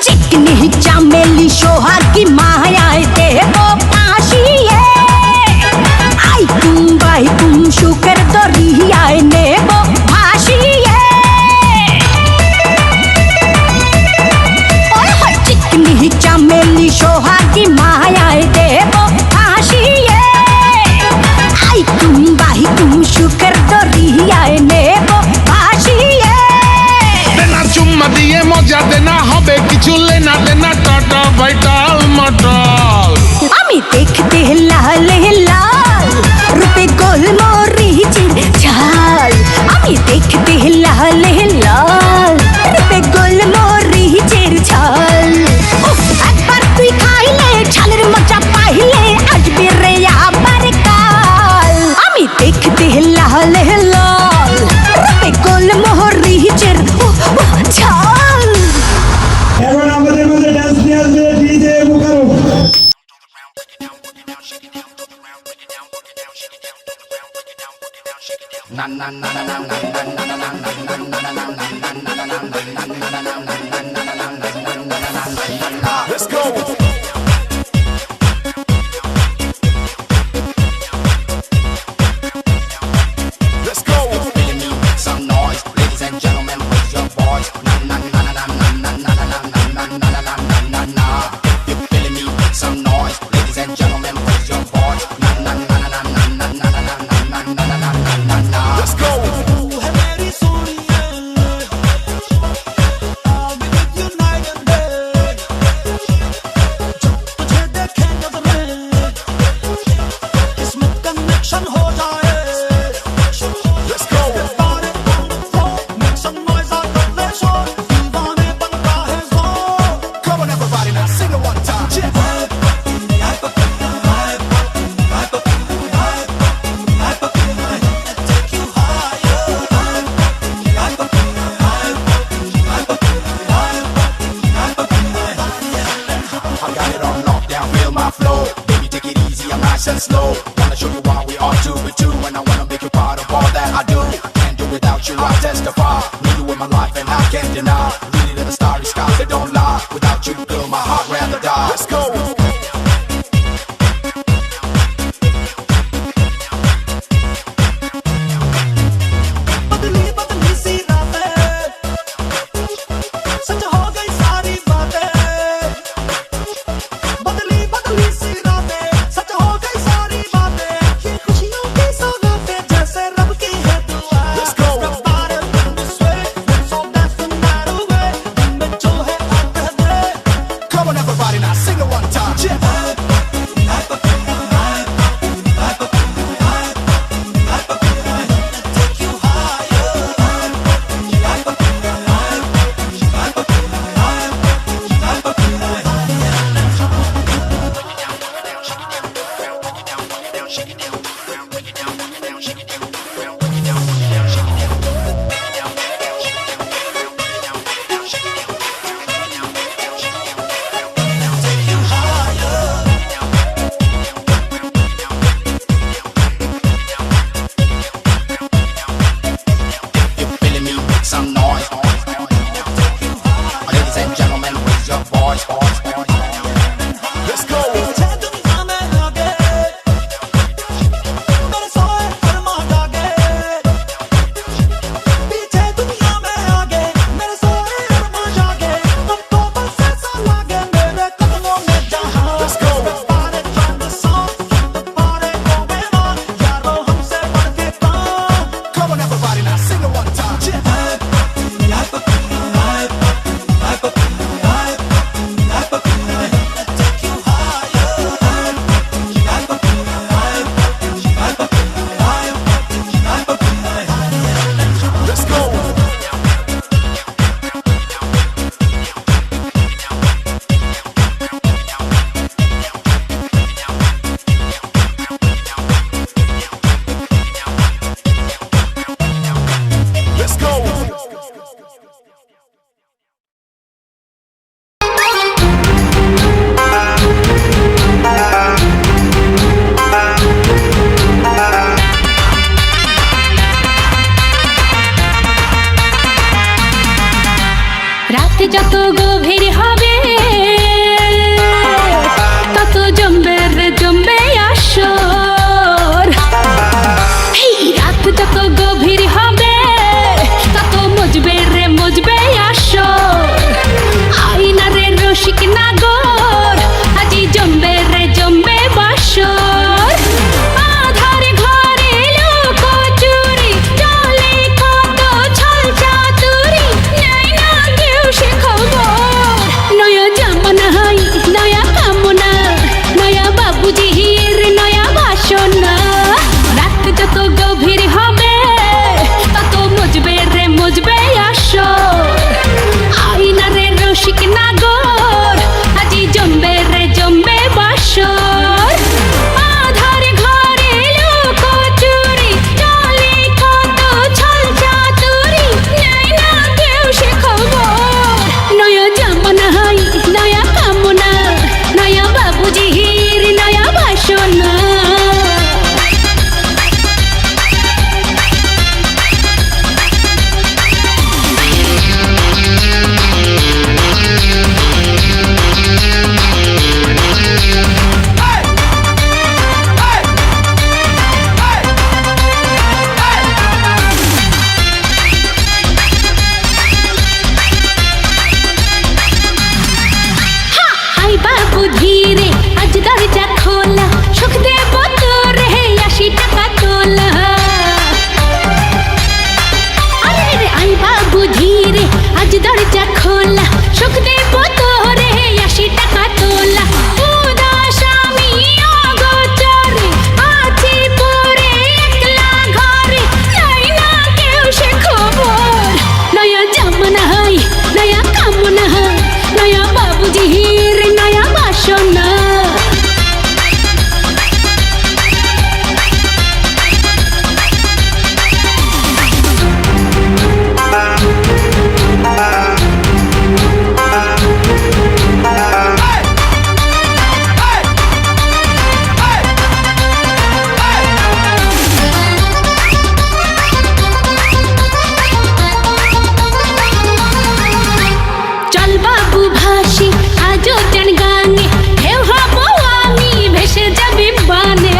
চিকনি চামেলি সোহাগী মায়ায় দেব ফাঁসিয়ে আই তুম সুখের দরিয়ায় নেব ভাসিয়ে চিকনি চামেলি সোহাগী মায়ায় দেব ফাঁসিয়ে আই তুম সুখের দরিয়ায় নেব ভাসিয়ে দেনা চুম্মা দিয়ে মজা দেনা হবে কিছু লেনা দেনা টাটা ভাইটাল মটল আমি দেখতে লাল লাল রূপে গোল মরিচের ঝাল আমি দেখতে লাল লাল রূপে গোল মরিচের ঝাল একবার তুই খাইলে ঝালের মজা পাইলে আসবে রে আবার কাল আমি দেখতে লাল লাল রূপে গোল মরিচের ঝাল এখন আমাদের মধ্যে ডান্স নিয়ে আসবে DJ মুখারু Let's go. Let's go. Feeling me, make some noise, ladies and gentlemen, raise your voice. Na na na na na na na na na na na na na na na na. If you're feeling me, make some noise, ladies and gentlemen, raise your voice. Na na na na na na na na na na na na na na na. Let's go. And slow, wanna show you why we are two with two, and I wanna make you part of all that I do. Can't do without you, I testify. Need you in my life, and I can't deny. Reading in the starry skies, they don't lie. Without you, girl, my heart rather die. Let's go. যত গভীর হবে তত জমবে রে জমবে আসর। এই রাত যত গভীর হবে তত মজবে রে মজবে আসর। আইনা রে রসিক নাগর আজি জমবে রে জমবে বাসর। আধার ঘরে লুকোচুরি চলে কত ছল চাতুরি, নেয় না কেউ সে খবর। নয়া জামানা হাই নয়া কামনা, নয়া বাবুজির নয়া বাসনা। রাত যত গভীর হবে তত মজবে রে মজবে আসর। আইনা রে রসিক নাগর আজি জমবে রে জমবে বাসর। আধার ঘরে লুকোচুরি চলে কত ছল চাতুরি, নেয় না কেউ সে খবর। নয়া জামানা হাই নয়া কামনা, নয়া বাবুজির নয়া বাসনা। হাই বাবু ধীরে আজ দরজা খোলা, সুখ দেব তোরে 80 টাকা তোলা। আরে রে আই বাবু ধীরে আজ দরজা খোলা, সুখ দেব তোরে 80 টাকা তোলা। উদাস আমি অগোচরে আছি পরে একলা ঘরে, নেয় না কেউ সে খবর। নয়া জামানা হাই নয়া কামনা, নয়া বাবুজির নয়া বাসনা। চল বাবু ভাসি আজও জান গানে, ঢেউ হব আমি ভেসে যাবি বানে।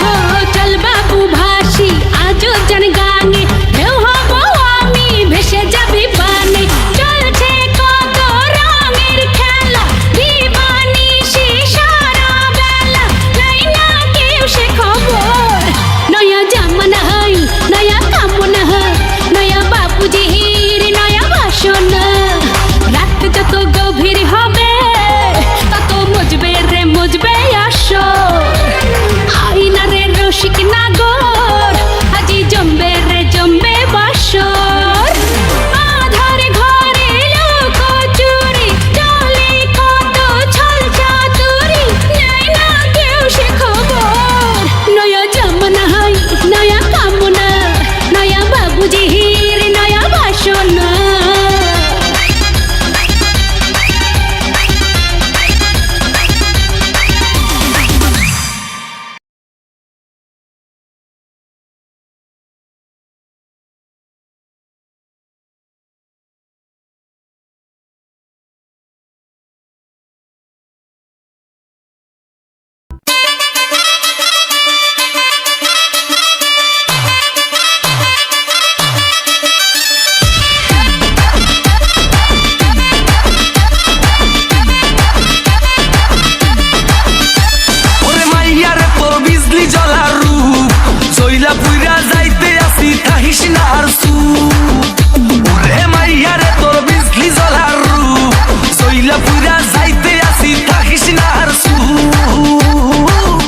ও চল বাবু ভাসি আজও জান গানে, ঢেউ হব আমি ভেসে যাবি বানে। চলছে কত রঙের খেলা, দিবানিশি সারা বেলা, নেয় না কেউ সে খবর। নয়া জামানা হাই নয়া কামনা, নয়া বাবুজির নয়া বাসনা। রাত যত গভীর হবে তত মজবে রে মজবে আসর। আইনা রে রসিক নাগর আজি জমবে রে জমবে বাসর। আধার ঘরে লুকোচুরি চলে কত ছল চাতুরি, নেয় না কেউ সে খবর। নয়া জামানা হাই নয়া কামনা, নয়া বাবুজির নয়া বাসনা। ওরে মাইয়া রে তোর বিজলি জ্বলার রূপ, চইলা পুইরা যাইতে আসি থাকিস না আর চুপ। ওরে মাইয়া রে তোর বিজলি জ্বলার রূপ, চইলা পুইরা যাইতে আসি থাকিস না আর চুপ।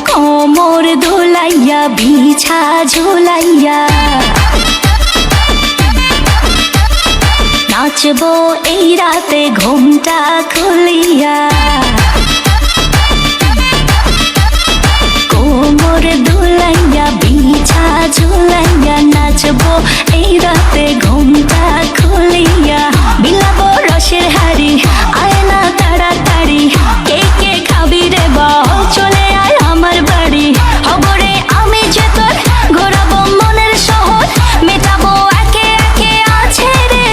কোমর দোলাইয়া বিছা ঝোলাইয়া নাচবো এই রাতে ঘুমটা খুলিয়া। কোমর দোলাইয়া বিছা ঝোলাইয়া নাচবো এই রাতে ঘুমটা খুলিয়া। বিলাবো রসের হাড়ি আয়না তাড়াতাড়ি, কে কে খাবি রে বল চলে আয় আমার বাড়ি। হবরে আমি যে তোর ঘোরাবো মনের শহর, মেটাবো একে একে আছে রে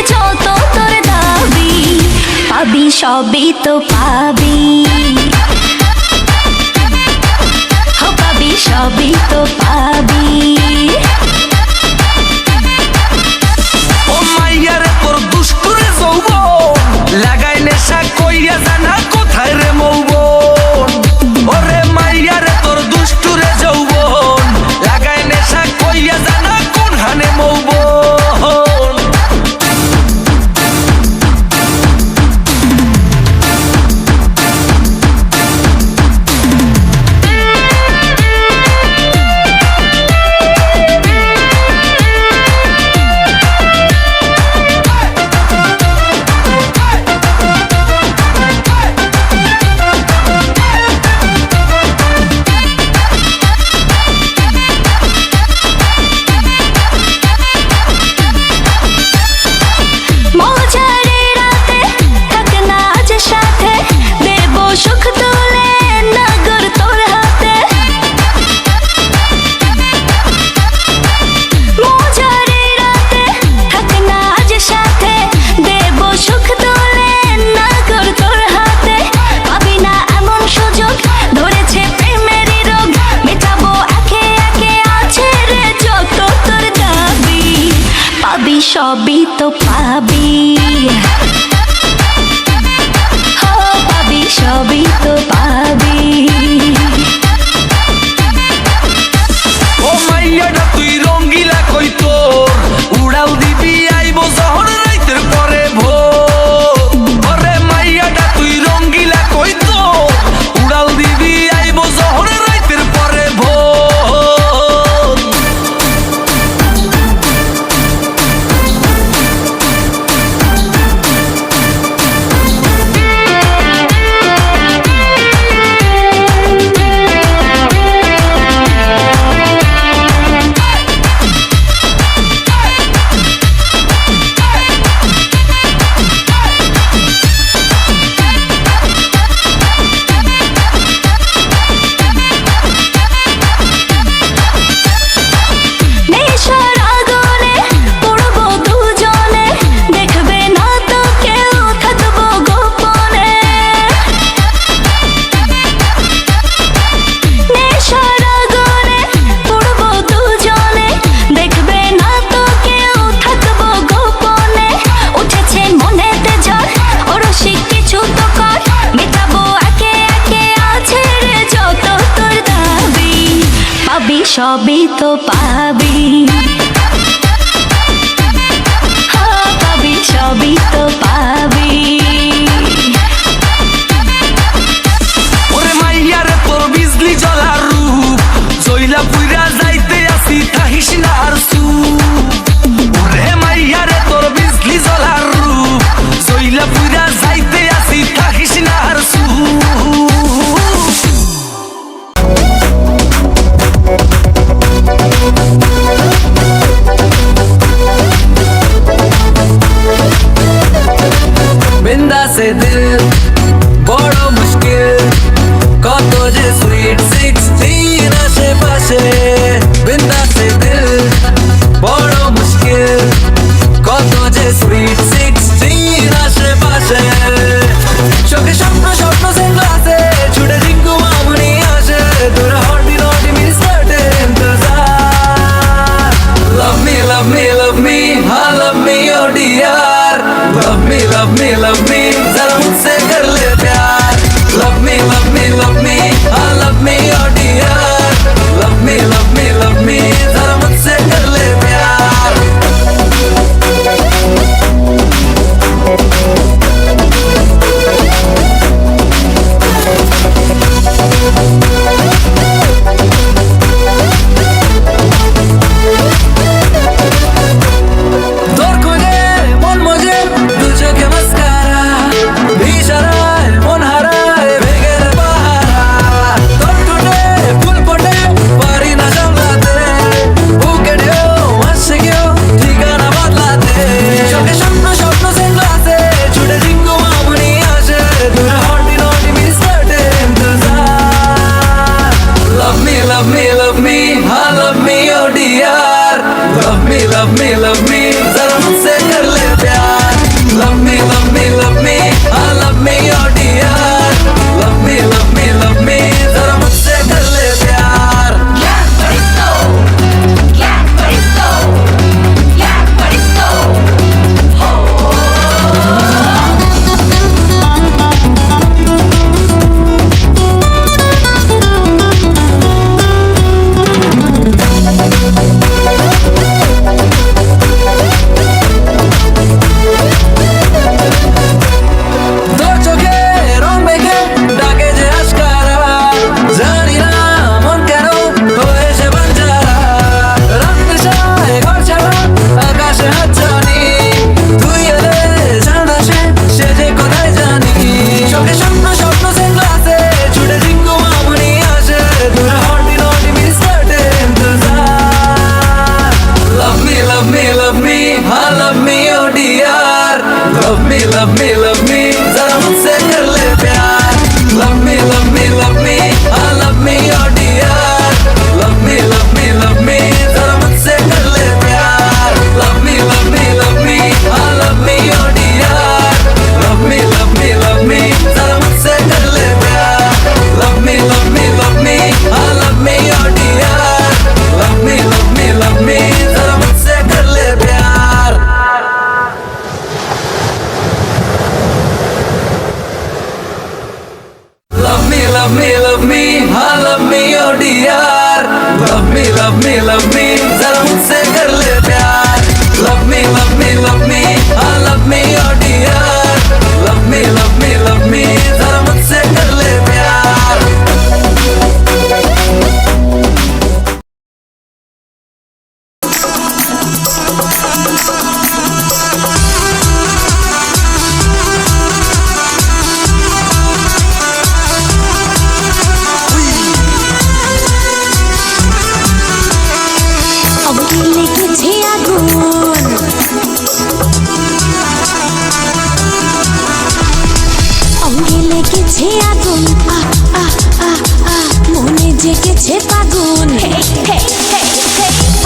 সবই তো পাবি, পাবি সবই তো পাবি। ও মাইয়ারে তোর দুষ্টুরে যৌবন লাগাই নেশা কইয়া জানা কোথায় রে মৌবন। ওরে মাইয়ারে তোর দুষ্টুরে যৌবন লাগাই নেশা কইয়া জানা কোন হানে মৌবন। সবই তো পাবি, পাবি সবই তো পাবি। ও মাইয়াটা তুই রঙ্গিলা কই তোর উড়াও দিবি আইব জহর রাইতের পরে ভোর। ওরে মাইয়াটা তুই রঙ্গিলা কই তোর উড়াও দিবি আইব জহর রাইতের পরে ভোর। সবই তো পাবি, পাবি সবই তো পাবি। ওরে মাইয়ারে তোর বিজলি জ্বলার রূপ জইলা পুইরা যাইতে আসি তাহিস না আর সুপ। ওরে মাইয়ারে তোর বিজলি জ্বলার রূপ জইলা পুইরা যাইতে আসি তাহিস না আর সুপ। बिंदा से दिल बड़ो मुश्किल कत जे स्वीट 16 आशेपाशे। बिंदा से दिल बड़ो मुश्किल कत जे स्वीट 16 आशेपाशे। চোখে স্বপ্ন স্বপ্ন সেগুলাছে ছুটে রিঙ্কু মামুনি আসে তোর হর্দি রডি মিস করতে ইন্তজার। Love me, love me, love me, हाँ love me oh dear। Love me, love me, love me, जरा मुझसे कर ले प्यार। Love me, love me, love me, हाँ love me oh dear। Love me, love me, love me, जरा मुझसे कर ले प्यार। তোর কোলে মন মজে দু চোখে মাস্কারা ইশারায় মন হারায় বেগের পাহারা। তোর ঠোঁটে ফুল ফোটে পারি না সামলাতে বুকে ঢেউ আসছে কেউ ঠিকানা বদলাতে। চোখে স্বপ্ন স্বপ্ন সেগুলাছে ছুটে রিঙ্কু মামুনি আসে তোর হর্দি রডি মিস করতে ইন্তজার। Love me, love me, love me, हाँ love me oh dear। Love me, love me, love me, जरा मुझसे कर ले प्यार। Love me, love me, love me, हाँ love me dear love me जरा मुझसे कर ले प्यार लव मी हाँ लव मी ओ डियर लव मी जरा मुझसे कर ले प्यार অঙ্গে লেগেছে আগুন অঙ্গে লেগেছে আগুন মনে জেগেছে পাগুন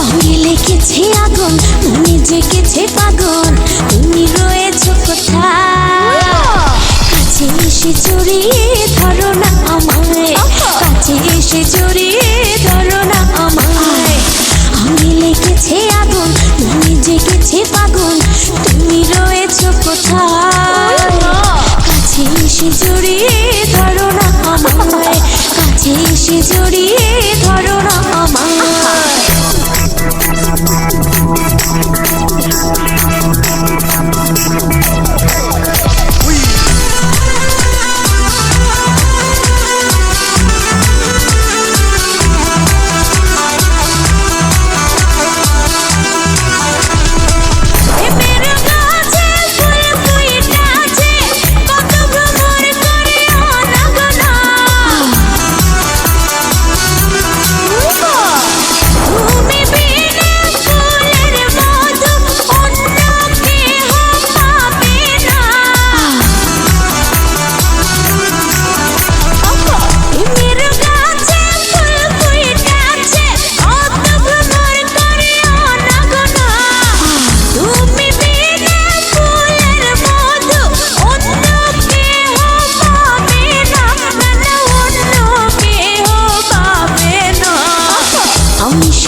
অঙ্গে লেগেছে আগুন মনে জেগেছে পাগুন তুমি রয়েছো কোথায় কাছে এসে জড়িয়ে ধরো না আমায় কাছে এসে জড়িয়ে ধরো না আমায় অঙ্গে লেগেছে আগুন মনে জেগেছে পাগুন তুমি রয়েছো কোথায় কাছে এসে জড়িয়ে ধরো না আমায় কাছে এসে জড়িয়ে ধরো না আমায়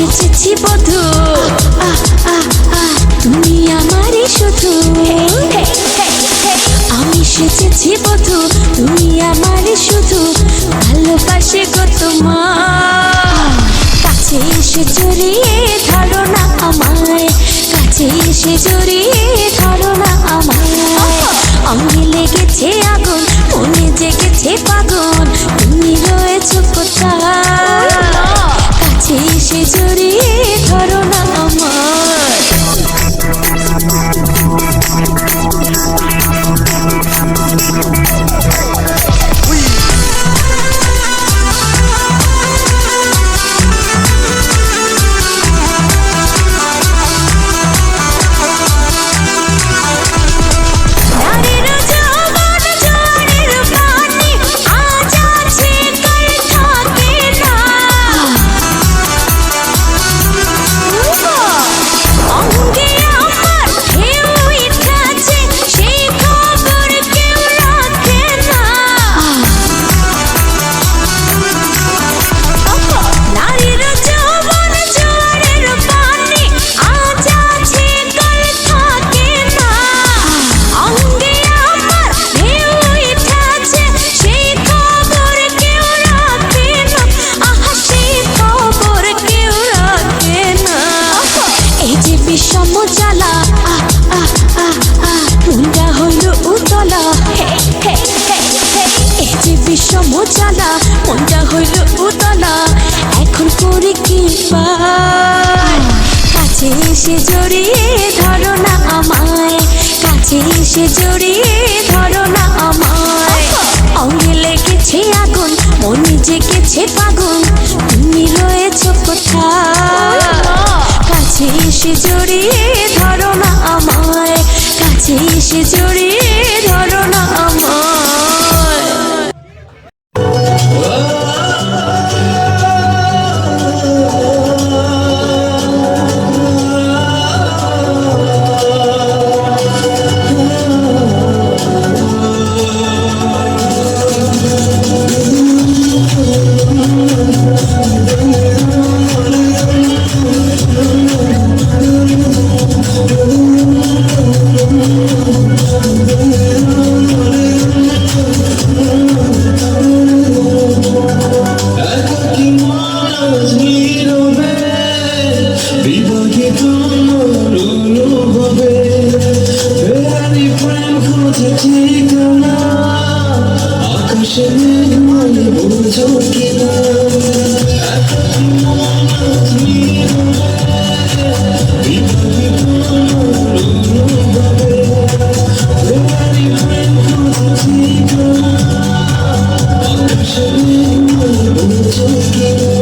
এসেছি বধু তুমি আমারই শুধু আমি সেজেছি বধু তুমি আমারই শুধু ভালোবাসে গো তোমার কাছে এসে জড়িয়ে ধরো না আমায় কাছে এসে জড়িয়ে ধরো না আমায় অঙ্গে লেগেছে আগুন মনে জেগেছে পাগল তুমি রয়েছো কোথায় কাছে এসে জড়িয়ে ধরো না আমায় সমজালা মনটা হইল উতলা এখন করি কি কাছে এসে জড়িয়ে ধরো না আমায় কাছে এসে জড়িয়ে ধরো না আমায় অঙ্গে লেগেছে আগুন মনে জেগেছে পাগল তুমি রয়েছো কোথায় কাছে এসে জড়িয়ে ধরো না আমায় কাছে এসে জড়িয়ে ধরো না আমায় বিভাগিত অনুভবে বেড়ারি প্রেম খোঁজে ঠিকানা আকাশে মেঘ বুঝো কিনা বিভাগিত অনুভবে বেড়ারি প্রেম খোঁজে ঠিকানা আকাশে মেঘ বুঝো কিনা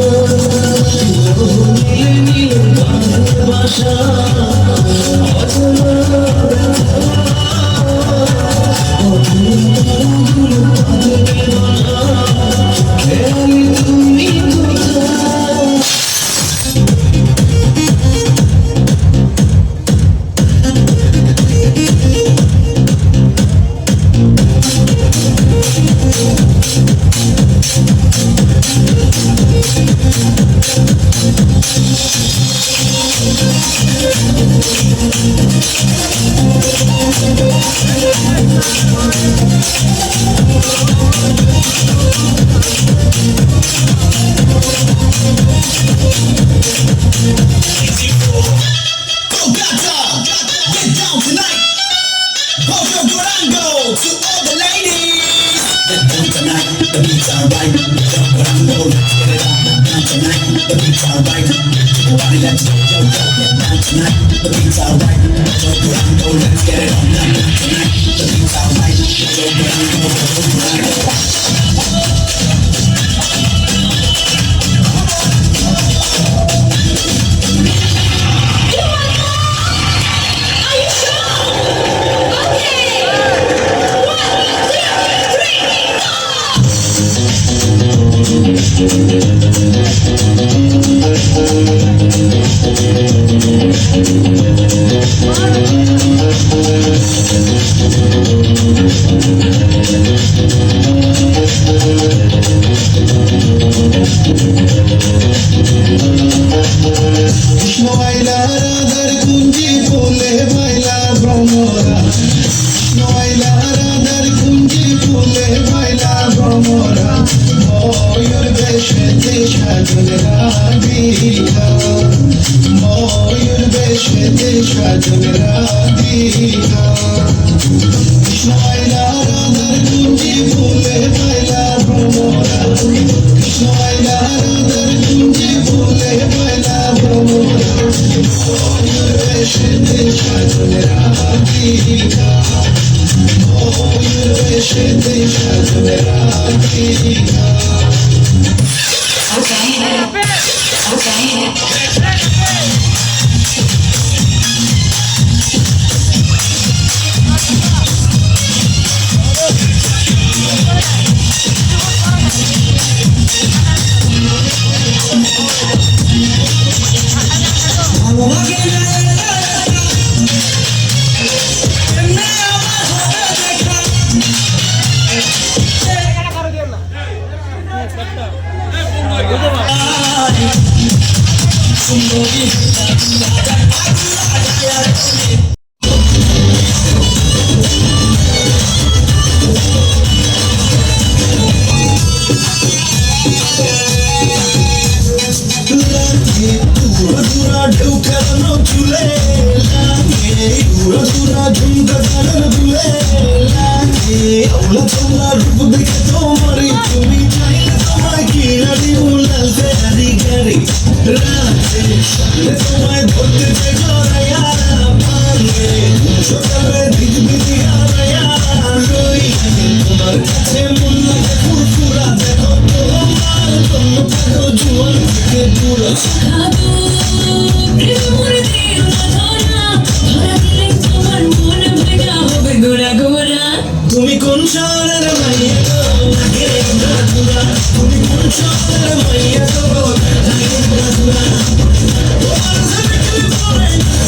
তুমি কোন শহরের মাইয়া গো লাগে বন্ধুরা তুমি কোন শহরের মাইয়া গো লাগে বন্ধুরা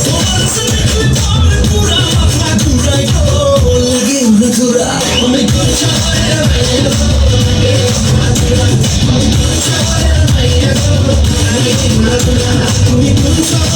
তোমার সাথে পরে পুরা মাথা ঘুরাই গো লাগে বন্ধুরা তুমি কোন শহরের মাইয়া গো লাগে বন্ধুরা তুমি কোন শহরের মাইয়া গো লাগে বন্ধুরা তুমি কোন শহরের